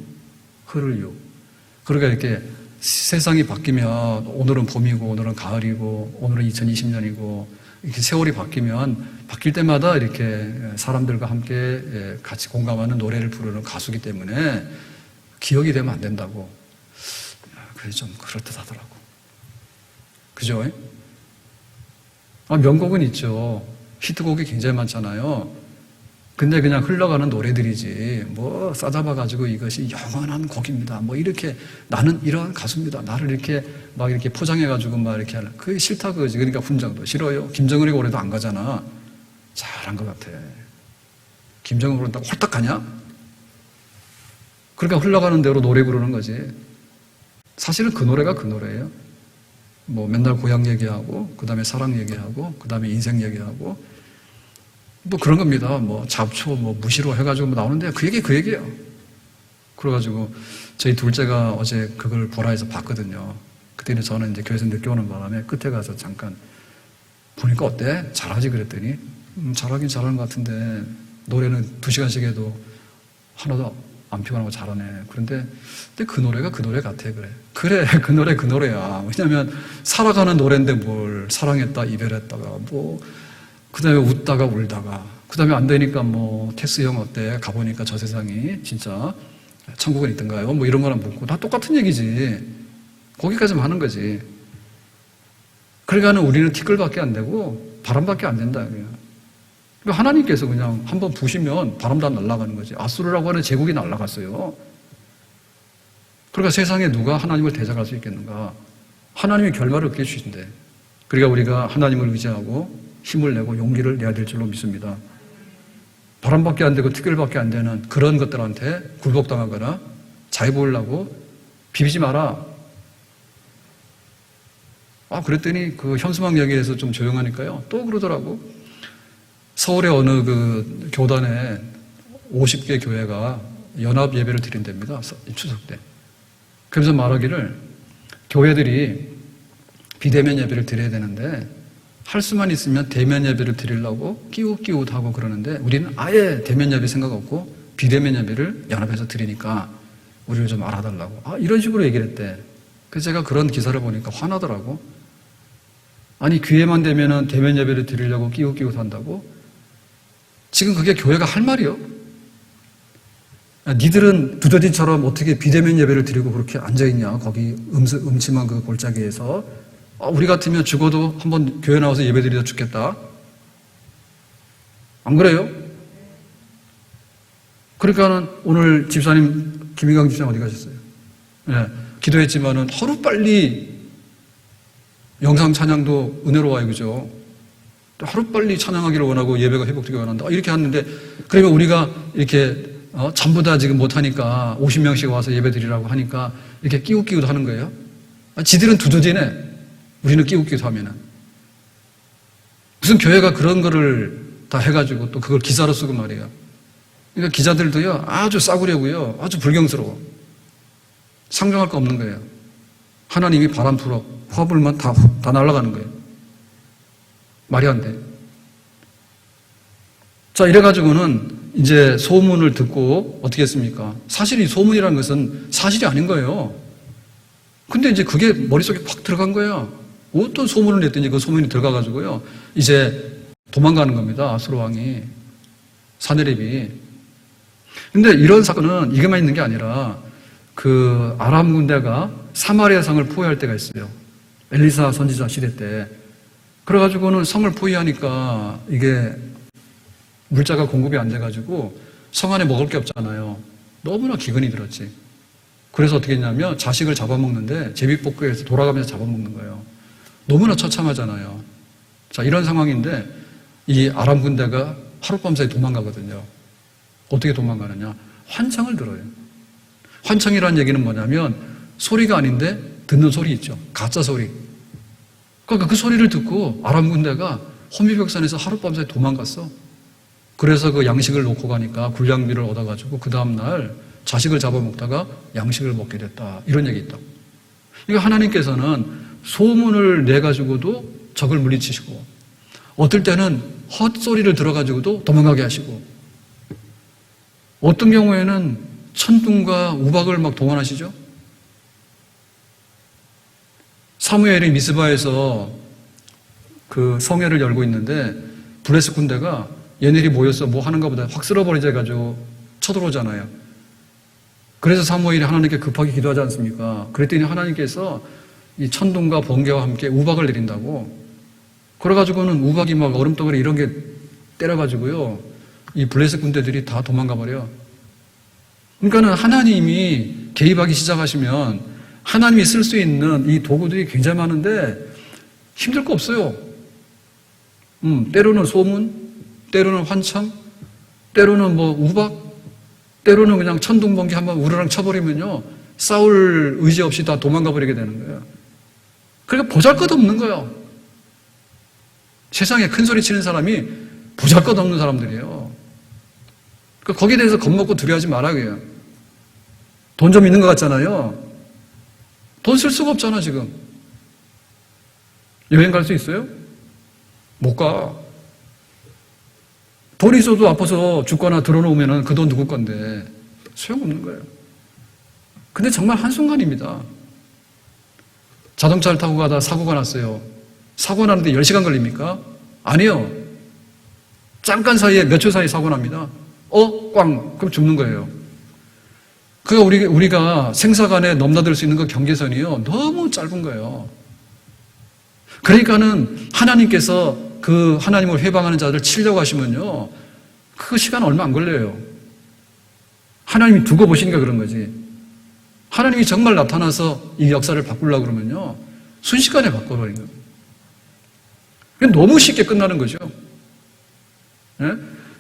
그러니까 이렇게 세상이 바뀌면 오늘은 봄이고 오늘은 가을이고 오늘은 2020년이고 이렇게 세월이 바뀌면 바뀔 때마다 이렇게 사람들과 함께 같이 공감하는 노래를 부르는 가수기 때문에 기억이 되면 안 된다고. 그게 좀 그럴듯하더라고. 그죠? 명곡은 있죠. 히트곡이 굉장히 많잖아요. 근데 그냥 흘러가는 노래들이지, 뭐, 싸잡아가지고 이것이 영원한 곡입니다. 뭐, 이렇게, 나는 이러한 가수입니다. 나를 이렇게, 막 이렇게 포장해가지고 막 이렇게 하는, 그게 싫다 그거지. 그러니까 훈장도 싫어요. 김정은이 올해도 안 가잖아. 잘한 것 같아. 김정은 그런다고 홀딱 가냐? 그러니까 흘러가는 대로 노래 부르는 거지. 사실은 그 노래가 그 노래예요. 뭐, 맨날 고향 얘기하고, 그 다음에 사랑 얘기하고, 그 다음에 인생 얘기하고, 뭐 그런 겁니다. 뭐 잡초, 뭐 무시로 해가지고 뭐 나오는데 그 얘기예요. 그래가지고 저희 둘째가 어제 그걸 보라에서 봤거든요. 그때는 저는 이제 교회에서 늦게 오는 바람에 끝에 가서 잠깐 보니까 어때? 잘하지 그랬더니 잘하긴 잘하는 것 같은데 노래는 2시간씩 해도 하나도 안 피곤하고 잘하네. 근데 그 노래가 그 노래 같아. 그래 그 노래 그 노래야. 왜냐면 살아가는 노래인데 뭘 사랑했다 이별했다가 뭐 그 다음에 웃다가 울다가, 그 다음에 안 되니까 뭐, 테스 형 어때? 가보니까 저 세상이 진짜 천국은 있던가요? 뭐 이런 거랑 묻고, 다 똑같은 얘기지. 거기까지만 하는 거지. 그러니까 우리는 티끌밖에 안 되고, 바람밖에 안 된다. 그러니까 하나님께서 그냥 한번 부시면 바람 다 날아가는 거지. 아수르라고 하는 제국이 날아갔어요. 그러니까 세상에 누가 하나님을 대적할 수 있겠는가? 하나님이 결말을 없게 해주신대. 그러니까 우리가 하나님을 의지하고, 힘을 내고 용기를 내야 될 줄로 믿습니다. 바람밖에 안 되고 티끌밖에 안 되는 그런 것들한테 굴복당하거나 잘 보이려고 비비지 마라. 그랬더니 그 현수막역에서 좀 조용하니까요. 또 그러더라고. 서울의 어느 그 교단에 50개 교회가 연합 예배를 드린답니다. 추석 때. 그래서 말하기를 교회들이 비대면 예배를 드려야 되는데 할 수만 있으면 대면 예배를 드리려고 끼웃끼웃하고 그러는데 우리는 아예 대면 예배 생각 없고 비대면 예배를 연합해서 드리니까 우리를 좀 알아달라고. 이런 식으로 얘기를 했대. 그래서 제가 그런 기사를 보니까 화나더라고. 아니 기회만 되면은 대면 예배를 드리려고 끼웃끼웃한다고? 지금 그게 교회가 할 말이요? 니들은 두더지처럼 어떻게 비대면 예배를 드리고 그렇게 앉아있냐 거기 음침한 그 골짜기에서. 우리 같으면 죽어도 한번 교회 나와서 예배드리다 죽겠다. 안 그래요? 그러니까는 오늘 집사님, 김희강 집사님 어디 가셨어요? 네, 기도했지만은 하루빨리 영상 찬양도 은혜로워요, 그죠? 하루빨리 찬양하기를 원하고 예배가 회복되기 원한다. 이렇게 하는데, 그러면 우리가 이렇게, 전부 다 지금 못하니까 50명씩 와서 예배드리라고 하니까 이렇게 끼웃끼웃 하는 거예요? 지들은 두더지네. 우리는 끼웃끼웃 하면은. 무슨 교회가 그런 거를 다 해가지고 또 그걸 기사로 쓰고 말이에요. 그러니까 기자들도요, 아주 싸구려고요. 아주 불경스러워. 상종할 거 없는 거예요. 하나님이 바람 불어. 화불만 다 날아가는 거예요. 말이 안 돼. 자, 이래가지고는 이제 소문을 듣고 어떻게 했습니까? 사실 이 소문이라는 것은 사실이 아닌 거예요. 근데 이제 그게 머릿속에 팍 들어간 거예요. 어떤 소문을 냈더니 그 소문이 들어가가지고요. 이제 도망가는 겁니다. 아수르 왕이. 사네립이. 근데 이런 사건은 이것만 있는 게 아니라 그 아람 군대가 사마리아 성을 포위할 때가 있어요. 엘리사 선지자 시대 때. 그래가지고는 성을 포위하니까 이게 물자가 공급이 안 돼가지고 성 안에 먹을 게 없잖아요. 너무나 기근이 들었지. 그래서 어떻게 했냐면 자식을 잡아먹는데 제비뽑기에서 돌아가면서 잡아먹는 거예요. 너무나 처참하잖아요. 자, 이런 상황인데 이 아람 군대가 하룻밤 사이 도망가거든요. 어떻게 도망가느냐? 환청을 들어요. 환청이라는 얘기는 뭐냐면 소리가 아닌데 듣는 소리 있죠. 가짜 소리. 그러니까 그 소리를 듣고 아람 군대가 호미벽산에서 하룻밤 사이 도망갔어. 그래서 그 양식을 놓고 가니까 군량미를 얻어가지고 그 다음날 자식을 잡아먹다가 양식을 먹게 됐다. 이런 얘기 있다. 그러니까 하나님께서는 소문을 내가지고도 적을 물리치시고, 어떨 때는 헛소리를 들어가지고도 도망가게 하시고, 어떤 경우에는 천둥과 우박을 막 동원하시죠. 사무엘이 미스바에서 그 성회를 열고 있는데 블레셋 군대가 얘네들이 모여서 뭐 하는가 보다 확 쓸어버리자 해가지고 쳐들어오잖아요. 그래서 사무엘이 하나님께 급하게 기도하지 않습니까? 그랬더니 하나님께서 이 천둥과 번개와 함께 우박을 내린다고. 그래가지고는 우박이 막 얼음덩어리 이런 게 때려가지고요, 이 블레셋 군대들이 다 도망가 버려. 그러니까는 하나님이 개입하기 시작하시면 하나님이 쓸 수 있는 이 도구들이 굉장히 많은데 힘들 거 없어요. 때로는 소문, 때로는 환청, 때로는 뭐 우박, 때로는 그냥 천둥 번개 한번 우르랑 쳐버리면요, 싸울 의지 없이 다 도망가 버리게 되는 거예요. 그러니까 보잘것없는 거예요. 세상에 큰 소리 치는 사람이 보잘것없는 사람들이에요. 그러니까 거기에 대해서 겁먹고 두려워하지 말아요. 돈 좀 있는 것 같잖아요. 돈 쓸 수가 없잖아 지금. 여행 갈 수 있어요? 못 가. 돈이 있어도 아파서 죽거나 들어놓으면 그 돈 누구 건데 소용없는 거예요. 근데 정말 한순간입니다. 자동차를 타고 가다 사고가 났어요. 사고 나는데 10시간 걸립니까? 아니요. 잠깐 사이에 몇 초 사이에 사고 납니다. 꽝! 그럼 죽는 거예요. 그러니까 우리가 생사간에 넘나들 수 있는 그 경계선이요, 너무 짧은 거예요. 그러니까는 하나님께서 그 하나님을 회방하는 자들을 치려고 하시면요, 그 시간 얼마 안 걸려요. 하나님이 두고 보시니까 그런 거지. 하나님이 정말 나타나서 이 역사를 바꾸려고 그러면요, 순식간에 바꿔버린 거예요. 너무 쉽게 끝나는 거죠. 예?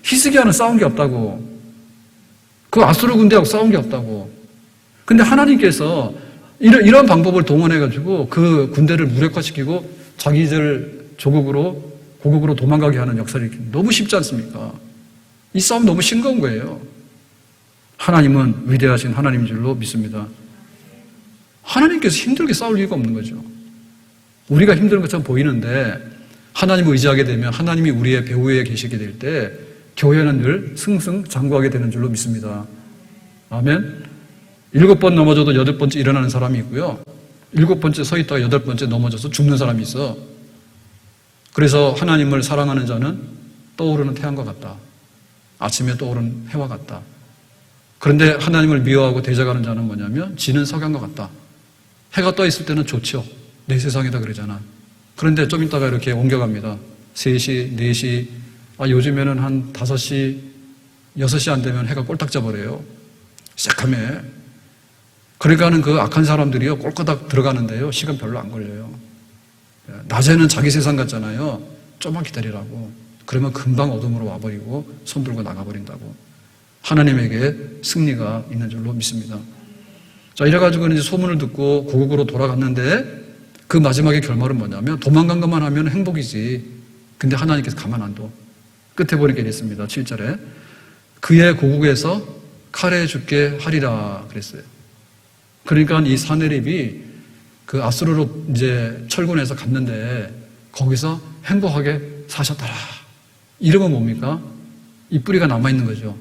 히스기야는 싸운 게 없다고. 그 아수르 군대하고 싸운 게 없다고. 근데 하나님께서 이런 방법을 동원해가지고 그 군대를 무력화시키고 자기들 고국으로 도망가게 하는 역사를 일으키는, 너무 쉽지 않습니까? 이 싸움 너무 싱거운 거예요. 하나님은 위대하신 하나님인 줄로 믿습니다. 하나님께서 힘들게 싸울 이유가 없는 거죠. 우리가 힘든 것처럼 보이는데 하나님을 의지하게 되면 하나님이 우리의 배후에 계시게 될 때 교회는 늘 승승장구하게 되는 줄로 믿습니다. 아멘. 7번 넘어져도 8번째 일어나는 사람이 있고요, 7번째 서 있다가 8번째 넘어져서 죽는 사람이 있어. 그래서 하나님을 사랑하는 자는 떠오르는 태양과 같다. 아침에 떠오르는 해와 같다. 그런데 하나님을 미워하고 대적하는 자는 뭐냐면 지는 석양과 같다. 해가 떠 있을 때는 좋죠. 내 세상이다 그러잖아. 그런데 좀 이따가 이렇게 옮겨갑니다. 3시, 4시, 요즘에는 한 5시, 6시 안 되면 해가 꼴딱 져버려요. 새카매. 그러니까는 그 악한 사람들이요, 꼴까닥 들어가는데요, 시간 별로 안 걸려요. 낮에는 자기 세상 같잖아요. 좀만 기다리라고. 그러면 금방 어둠으로 와버리고 손 들고 나가버린다고. 하나님에게 승리가 있는 줄로 믿습니다. 자, 이래가지고는 이제 소문을 듣고 고국으로 돌아갔는데 그 마지막의 결말은 뭐냐면 도망간 것만 하면 행복이지. 근데 하나님께서 가만 안 둬. 끝에 보니까 이랬습니다. 7절에 그의 고국에서 칼에 죽게 하리라 그랬어요. 그러니까 이 사네립이 그 아수르로 이제 철군해서 갔는데 거기서 행복하게 사셨더라. 이름은 뭡니까? 이 뿌리가 남아있는 거죠.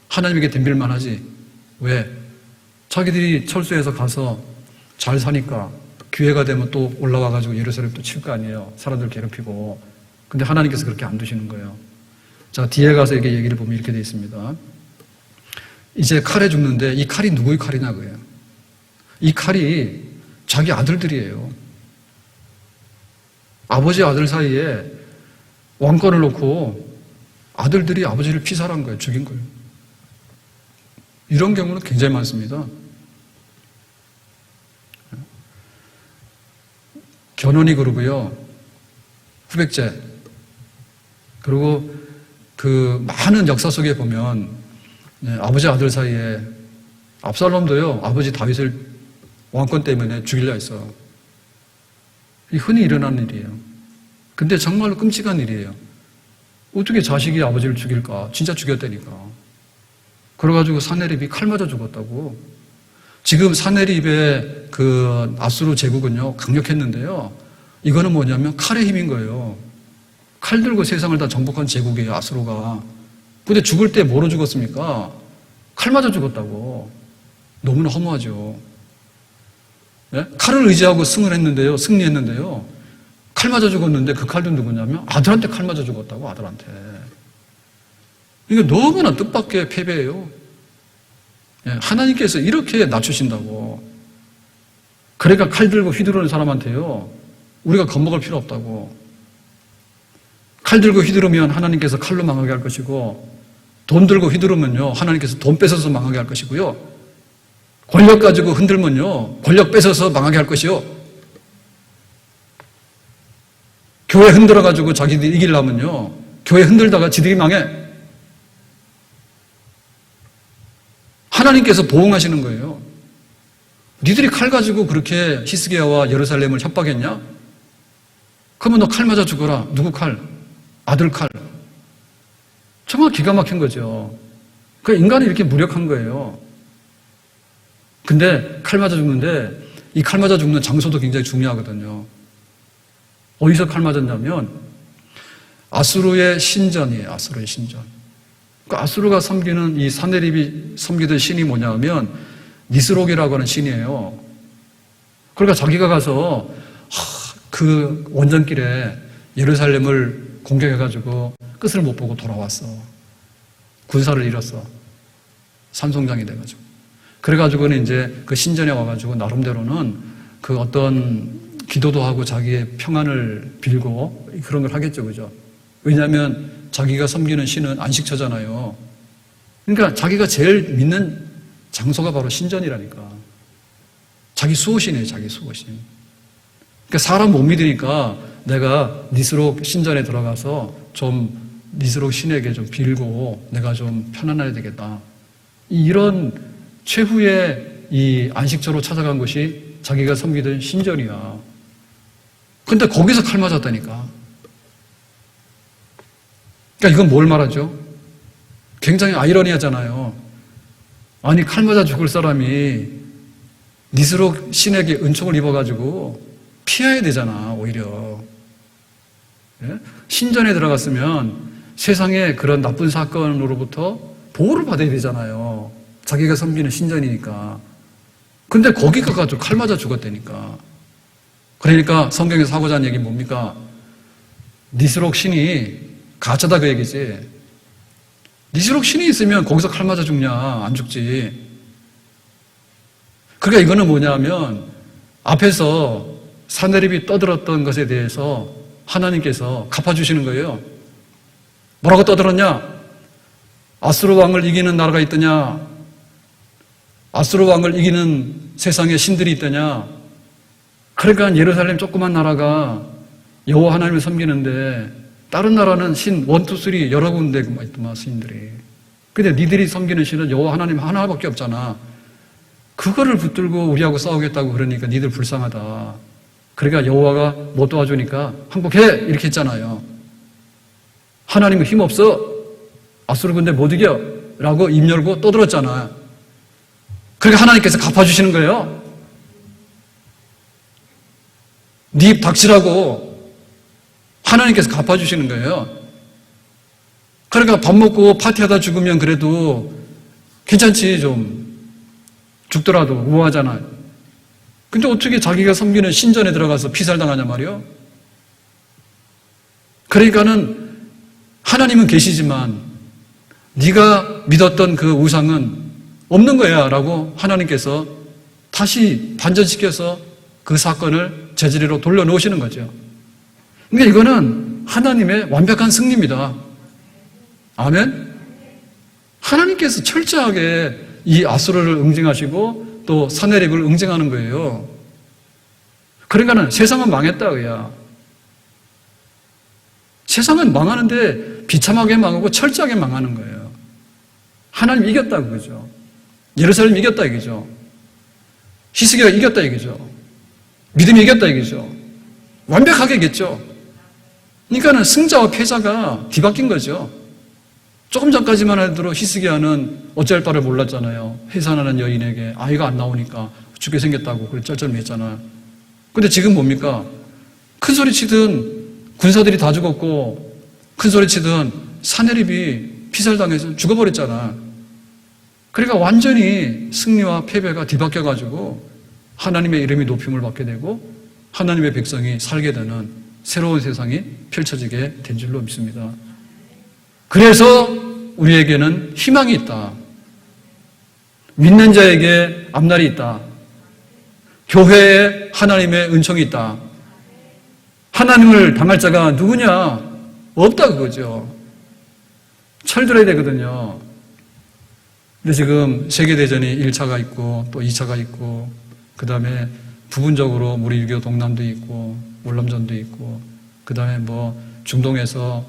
하나님에게 덤빌만 하지. 왜? 자기들이 철수해서 가서 잘 사니까 기회가 되면 또 올라와가지고 예루살렘 또 칠 거 아니에요. 사람들 괴롭히고. 근데 하나님께서 그렇게 안 두시는 거예요. 자, 뒤에 가서 이게 얘기를 보면 이렇게 되어 있습니다. 이제 칼에 죽는데 이 칼이 누구의 칼이냐 그래요. 이 칼이 자기 아들들이에요. 아버지 아들 사이에 왕권을 놓고 아들들이 아버지를 피살한 거예요. 죽인 거예요. 이런 경우는 굉장히 많습니다. 견훤이 그러고요, 후백제, 그리고 그 많은 역사 속에 보면 아버지 아들 사이에 압살롬도요, 아버지 다윗을 왕권 때문에 죽이려 했어. 이 흔히 일어나는 일이에요. 근데 정말로 끔찍한 일이에요. 어떻게 자식이 아버지를 죽일까? 진짜 죽였다니까. 그래가지고 사네립이 칼 맞아 죽었다고. 지금 사내립의 그 아수르 제국은요, 강력했는데요. 이거는 뭐냐면 칼의 힘인 거예요. 칼 들고 세상을 다 정복한 제국이에요, 아수르가. 근데 죽을 때 뭐로 죽었습니까? 칼 맞아 죽었다고. 너무나 허무하죠. 네? 칼을 의지하고 승리했는데요. 칼 맞아 죽었는데 그 칼도 누구냐면 아들한테 칼 맞아 죽었다고, 아들한테. 이게 너무나 뜻밖의 패배예요. 예, 하나님께서 이렇게 낮추신다고. 그러니까 칼 들고 휘두르는 사람한테요, 우리가 겁먹을 필요 없다고. 칼 들고 휘두르면 하나님께서 칼로 망하게 할 것이고, 돈 들고 휘두르면요, 하나님께서 돈 뺏어서 망하게 할 것이고요. 권력 가지고 흔들면요, 권력 뺏어서 망하게 할 것이요. 교회 흔들어가지고 자기들이 이기려면요, 교회 흔들다가 지들이 망해. 하나님께서 보응하시는 거예요. 니들이 칼 가지고 그렇게 히스기야와 예루살렘을 협박했냐? 그러면 너 칼 맞아 죽어라. 누구 칼? 아들 칼. 정말 기가 막힌 거죠. 그 인간이 이렇게 무력한 거예요. 근데 칼 맞아 죽는데 이 칼 맞아 죽는 장소도 굉장히 중요하거든요. 어디서 칼 맞았냐면 아수르의 신전이에요. 아수르의 신전. 그 아수르가 섬기는 이 사네립이 섬기던 신이 뭐냐면 니스록이라고 하는 신이에요. 그러니까 자기가 가서 그 원전길에 예루살렘을 공격해가지고 끝을 못 보고 돌아왔어. 군사를 잃었어. 산송장이 돼가지고. 그래가지고는 이제 그 신전에 와가지고 나름대로는 그 어떤 기도도 하고 자기의 평안을 빌고 그런 걸 하겠죠. 그죠? 왜냐하면 자기가 섬기는 신은 안식처잖아요. 그러니까 자기가 제일 믿는 장소가 바로 신전이라니까. 자기 수호신이에요. 자기 수호신. 그러니까 사람 못 믿으니까 내가 니스록 신전에 들어가서 좀 니스록 신에게 좀 빌고 내가 좀 편안해야 되겠다. 이런 최후의 이 안식처로 찾아간 것이 자기가 섬기던 신전이야. 근데 거기서 칼 맞았다니까. 그러니까 이건 뭘 말하죠? 굉장히 아이러니하잖아요. 아니, 칼 맞아 죽을 사람이 니스록 신에게 은총을 입어가지고 피해야 되잖아, 오히려. 예? 신전에 들어갔으면 세상에 그런 나쁜 사건으로부터 보호를 받아야 되잖아요. 자기가 섬기는 신전이니까. 근데 거기 가가지고 칼 맞아 죽었다니까. 그러니까 성경에서 하고자 하는 얘기 뭡니까? 니스록 신이 가짜다 그 얘기지. 니스록 신이 있으면 거기서 칼 맞아 죽냐? 안 죽지. 그러니까 이거는 뭐냐면 앞에서 사네립이 떠들었던 것에 대해서 하나님께서 갚아주시는 거예요. 뭐라고 떠들었냐? 아수르 왕을 이기는 나라가 있더냐? 아수르 왕을 이기는 세상에 신들이 있더냐? 그러니까 예루살렘 조그만 나라가 여호와 하나님을 섬기는데 다른 나라는 신 1, 2, 3 여러 군데 있더만 신들이. 근데 니들이 섬기는 신은 여호와 하나님 하나밖에 없잖아. 그거를 붙들고 우리하고 싸우겠다고 그러니까 니들 불쌍하다. 그러니까 여호와가 못 도와주니까 항복해 이렇게 했잖아요. 하나님은 힘없어. 아수르 군대 못 이겨 라고 입 열고 떠들었잖아. 그러니까 하나님께서 갚아주시는 거예요. 네 입 닥치라고 하나님께서 갚아주시는 거예요. 그러니까 밥 먹고 파티하다 죽으면 그래도 괜찮지. 좀 죽더라도 우아하잖아. 근데 어떻게 자기가 섬기는 신전에 들어가서 피살당하냐 말이요. 그러니까는 하나님은 계시지만 네가 믿었던 그 우상은 없는 거야 라고 하나님께서 다시 반전시켜서 그 사건을 제자리로 돌려놓으시는 거죠. 그러니까 이거는 하나님의 완벽한 승리입니다. 아멘? 하나님께서 철저하게 이 아수르를 응징하시고 또 사네립을 응징하는 거예요. 그러니까는 세상은 망했다 그야. 세상은 망하는데 비참하게 망하고 철저하게 망하는 거예요. 하나님 이겼다 그거죠. 예루살렘 이겼다 이거죠. 히스기야가 이겼다 이거죠. 믿음이 이겼다 이거죠. 완벽하게 이겼죠. 그러니까는 승자와 패자가 뒤바뀐 거죠. 조금 전까지만 해도 히스기야는 어찌할 바를 몰랐잖아요. 해산하는 여인에게 아이가 안 나오니까 죽게 생겼다고 그래 쩔쩔매했잖아. 근데 지금 뭡니까? 큰 소리 치든 군사들이 다 죽었고 큰 소리 치든 사내립이 피살당해서 죽어버렸잖아. 그러니까 완전히 승리와 패배가 뒤바뀌어가지고 하나님의 이름이 높임을 받게 되고 하나님의 백성이 살게 되는 새로운 세상이 펼쳐지게 된 줄로 믿습니다. 그래서 우리에게는 희망이 있다. 믿는 자에게 앞날이 있다. 교회에 하나님의 은총이 있다. 하나님을 당할 자가 누구냐? 없다 그거죠. 철들어야 되거든요. 근데 지금 세계대전이 1차가 있고 또 2차가 있고 그 다음에 부분적으로 우리 6.25 동남도 있고 월남전도 있고 그 다음에 뭐 중동에서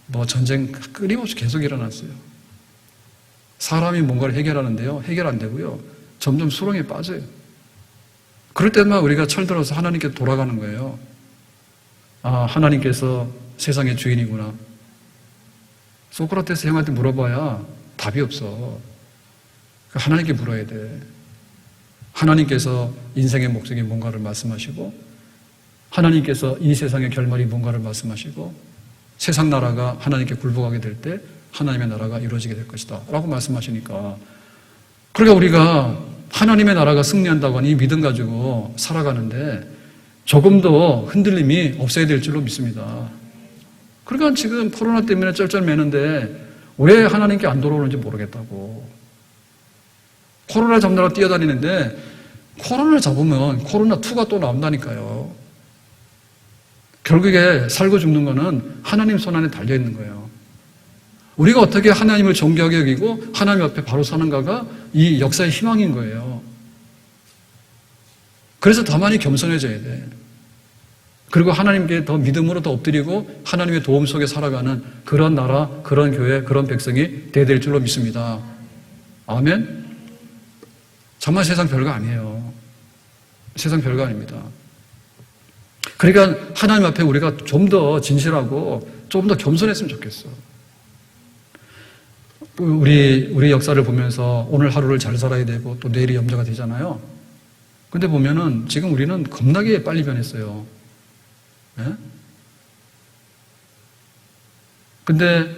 뭐 전쟁 끊임없이 계속 일어났어요. 사람이 뭔가를 해결하는데요. 해결 안 되고요. 점점 수렁에 빠져요. 그럴 때만 우리가 철들어서 하나님께 돌아가는 거예요. 아, 하나님께서 세상의 주인이구나. 소크라테스 형한테 물어봐야 답이 없어. 하나님께 물어야 돼. 하나님께서 인생의 목적이 뭔가를 말씀하시고 하나님께서 이 세상의 결말이 뭔가를 말씀하시고 세상 나라가 하나님께 굴복하게 될 때 하나님의 나라가 이루어지게 될 것이다 라고 말씀하시니까 그러니까 우리가 하나님의 나라가 승리한다고 하니 이 믿음 가지고 살아가는데 조금도 흔들림이 없어야 될 줄로 믿습니다. 그러니까 지금 코로나 때문에 쩔쩔매는데 왜 하나님께 안 돌아오는지 모르겠다고. 코로나 잡느라 뛰어다니는데 코로나를 잡으면 코로나2가 또 나온다니까요. 결국에 살고 죽는 거는 하나님 손 안에 달려있는 거예요. 우리가 어떻게 하나님을 존귀하게 여기고 하나님 앞에 바로 사는가가 이 역사의 희망인 거예요. 그래서 더 많이 겸손해져야 돼. 그리고 하나님께 더 믿음으로 더 엎드리고 하나님의 도움 속에 살아가는 그런 나라, 그런 교회, 그런 백성이 돼야 될 줄로 믿습니다. 아멘? 정말 세상 별거 아니에요. 세상 별거 아닙니다. 그러니까 하나님 앞에 우리가 좀 더 진실하고 좀 더 겸손했으면 좋겠어. 우리 역사를 보면서 오늘 하루를 잘 살아야 되고 또 내일이 염려가 되잖아요. 근데 보면은 지금 우리는 겁나게 빨리 변했어요. 예? 근데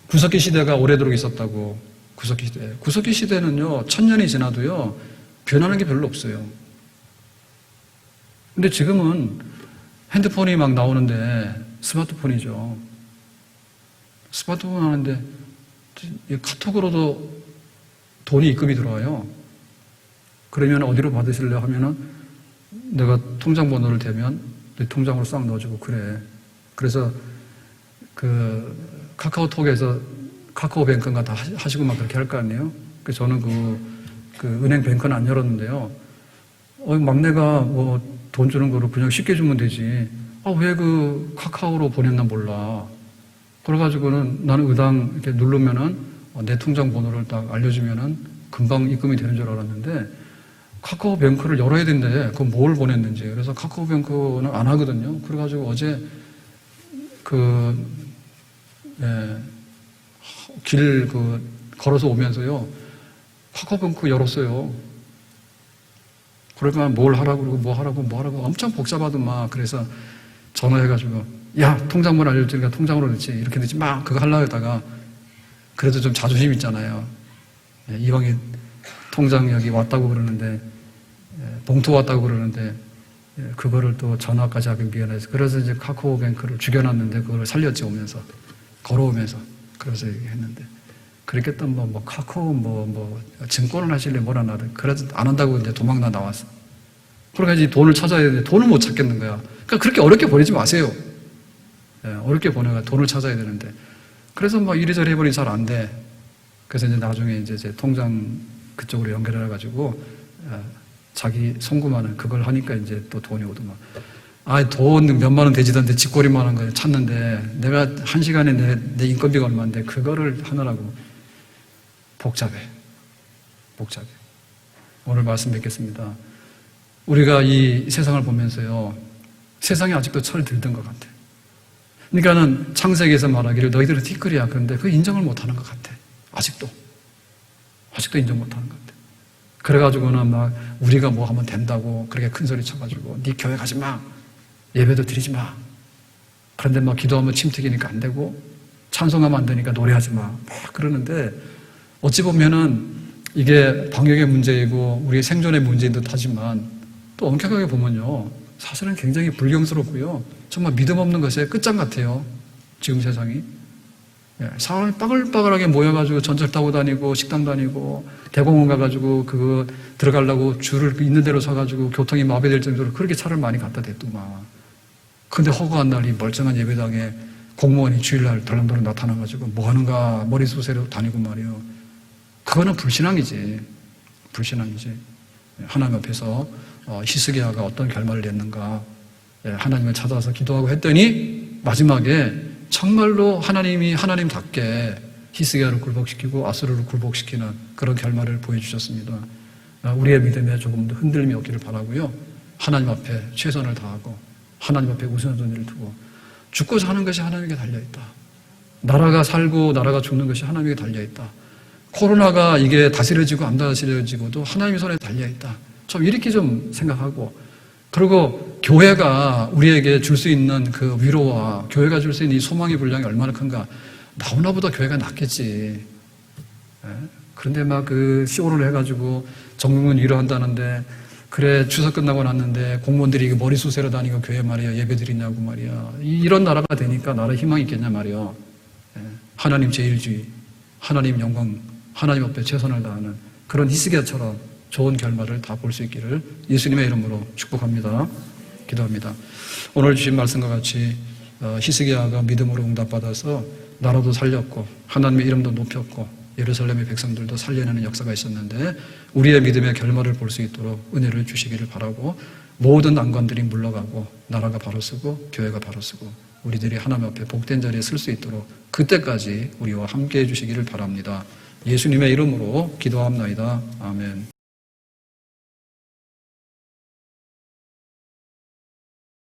구석기 시대가 오래도록 있었다고. 구석기 시대. 구석기 시대는요, 1000년이 지나도요, 변하는 게 별로 없어요. 근데 지금은 핸드폰이 막 나오는데, 스마트폰이죠. 스마트폰 하는데, 카톡으로도 돈이 입금이 들어와요. 그러면 어디로 받으실래요? 하면은, 내가 통장 번호를 대면, 내 통장으로 싹 넣어주고, 그래. 그래서, 카카오톡에서 카카오뱅크인가 다 하시고 막 그렇게 할 거 아니에요? 그래서 저는 은행 뱅크는 안 열었는데요. 막내가 뭐 돈 주는 거로 그냥 쉽게 주면 되지. 왜 카카오로 보냈나 몰라. 그래가지고는 나는 의당 이렇게 누르면은 내 통장 번호를 딱 알려주면은 금방 입금이 되는 줄 알았는데 카카오뱅크를 열어야 된대. 그럼 뭘 보냈는지. 그래서 카카오뱅크는 안 하거든요. 그래가지고 어제 길 걸어서 오면서요. 카카오뱅크 열었어요. 그러니까 뭘 하라고 그러고 뭐 하라고 엄청 복잡하더만. 그래서 전화해가지고 야, 통장번호 알려주니까 통장으로 넣지. 이렇게 넣지 막 그거 하려고 하다가 그래도 좀 자존심 있잖아요. 이왕에 통장 여기 왔다고 그러는데 봉투 왔다고 그러는데 그거를 또 전화까지 하기 미안해서 그래서 이제 카카오뱅크를 죽여놨는데 그걸 살렸지 오면서 걸어오면서 그래서 얘기했는데 그렇게 또 뭐 카카오 증권을 하실래 뭐라 나를 그래서 안 한다고 이제 도망 나왔어. 그러니까 돈을 찾아야 되는데 돈을 못 찾겠는 거야. 그러니까 그렇게 어렵게 보내지 마세요. 어렵게 보내가 돈을 찾아야 되는데 그래서 막 이리저리 해버리니 잘 안 돼. 그래서 이제 나중에 이제 제 통장 그쪽으로 연결해 가지고 자기 송금하는 그걸 하니까 이제 또 돈이 오더만. 돈 몇만 원 되지던데 쥐꼬리만 한 걸 찾는데 내가 한 시간에 내 인건비가 얼마인데 그거를 하느라고 복잡해. 오늘 말씀 뵙겠습니다. 우리가 이 세상을 보면서요, 세상이 아직도 철 들던 것 같아. 그러니까는 창세기에서 말하기를 너희들은 티끌이야. 그런데 그 인정을 못하는 것 같아. 아직도 인정 못하는 것 같아. 그래가지고는 막 우리가 뭐 하면 된다고 그렇게 큰 소리 쳐가지고 네 교회 가지 마, 예배도 드리지 마. 그런데 막 기도하면 침 튀기니까 안 되고 찬송하면 안 되니까 노래하지 마. 막 그러는데 어찌 보면은 이게 방역의 문제이고 우리의 생존의 문제인 듯 하지만 또 엄격하게 보면요, 사실은 굉장히 불경스럽고요, 정말 믿음 없는 것의 끝장 같아요. 지금 세상이. 사람이 빠글빠글하게 모여가지고 전철 타고 다니고 식당 다니고 대공원 가가지고 그거 들어가려고 줄을 있는 대로 서가지고 교통이 마비될 정도로 그렇게 차를 많이 갖다 댔더만. 근데 허구한 날이 멀쩡한 예배당에 공무원이 주일날 덜렁덜렁 나타나가지고 뭐 하는가 머리숱으로 다니고 말이요. 그거는 불신앙이지. 하나님 앞에서 히스기야가 어떤 결말을 냈는가, 하나님을 찾아서 기도하고 했더니 마지막에 정말로 하나님이 하나님답게 히스기야를 굴복시키고 아수르를 굴복시키는 그런 결말을 보여주셨습니다. 우리의 믿음에 조금 더 흔들림이 없기를 바라고요. 하나님 앞에 최선을 다하고 하나님 앞에 우선순위를 두고 죽고 사는 것이 하나님에게 달려있다. 나라가 살고 나라가 죽는 것이 하나님에게 달려있다. 코로나가 이게 다스려지고 안 다스려지고도 하나님의 손에 달려있다. 좀 이렇게 좀 생각하고, 그리고 교회가 우리에게 줄 수 있는 그 위로와 교회가 줄 수 있는 이 소망의 분량이 얼마나 큰가. 나보다 교회가 낫겠지. 그런데 막 그 쇼를 해가지고 정부는 위로한다는데, 그래 추석 끝나고 났는데 공무원들이 머리숱 세러 다니고 교회 말이야 예배 드리냐고 말이야. 이런 나라가 되니까 나라 희망이 있겠냐 말이야. 하나님 제일주의, 하나님 영광, 하나님 앞에 최선을 다하는 그런 히스기야처럼 좋은 결말을 다 볼 수 있기를 예수님의 이름으로 축복합니다. 기도합니다. 오늘 주신 말씀과 같이 히스기야가 믿음으로 응답받아서 나라도 살렸고 하나님의 이름도 높였고 예루살렘의 백성들도 살려내는 역사가 있었는데, 우리의 믿음의 결말을 볼 수 있도록 은혜를 주시기를 바라고, 모든 난관들이 물러가고 나라가 바로 서고 교회가 바로 서고 우리들이 하나님 앞에 복된 자리에 설 수 있도록 그때까지 우리와 함께 해주시기를 바랍니다. 예수님의 이름으로 기도합나이다. 아멘.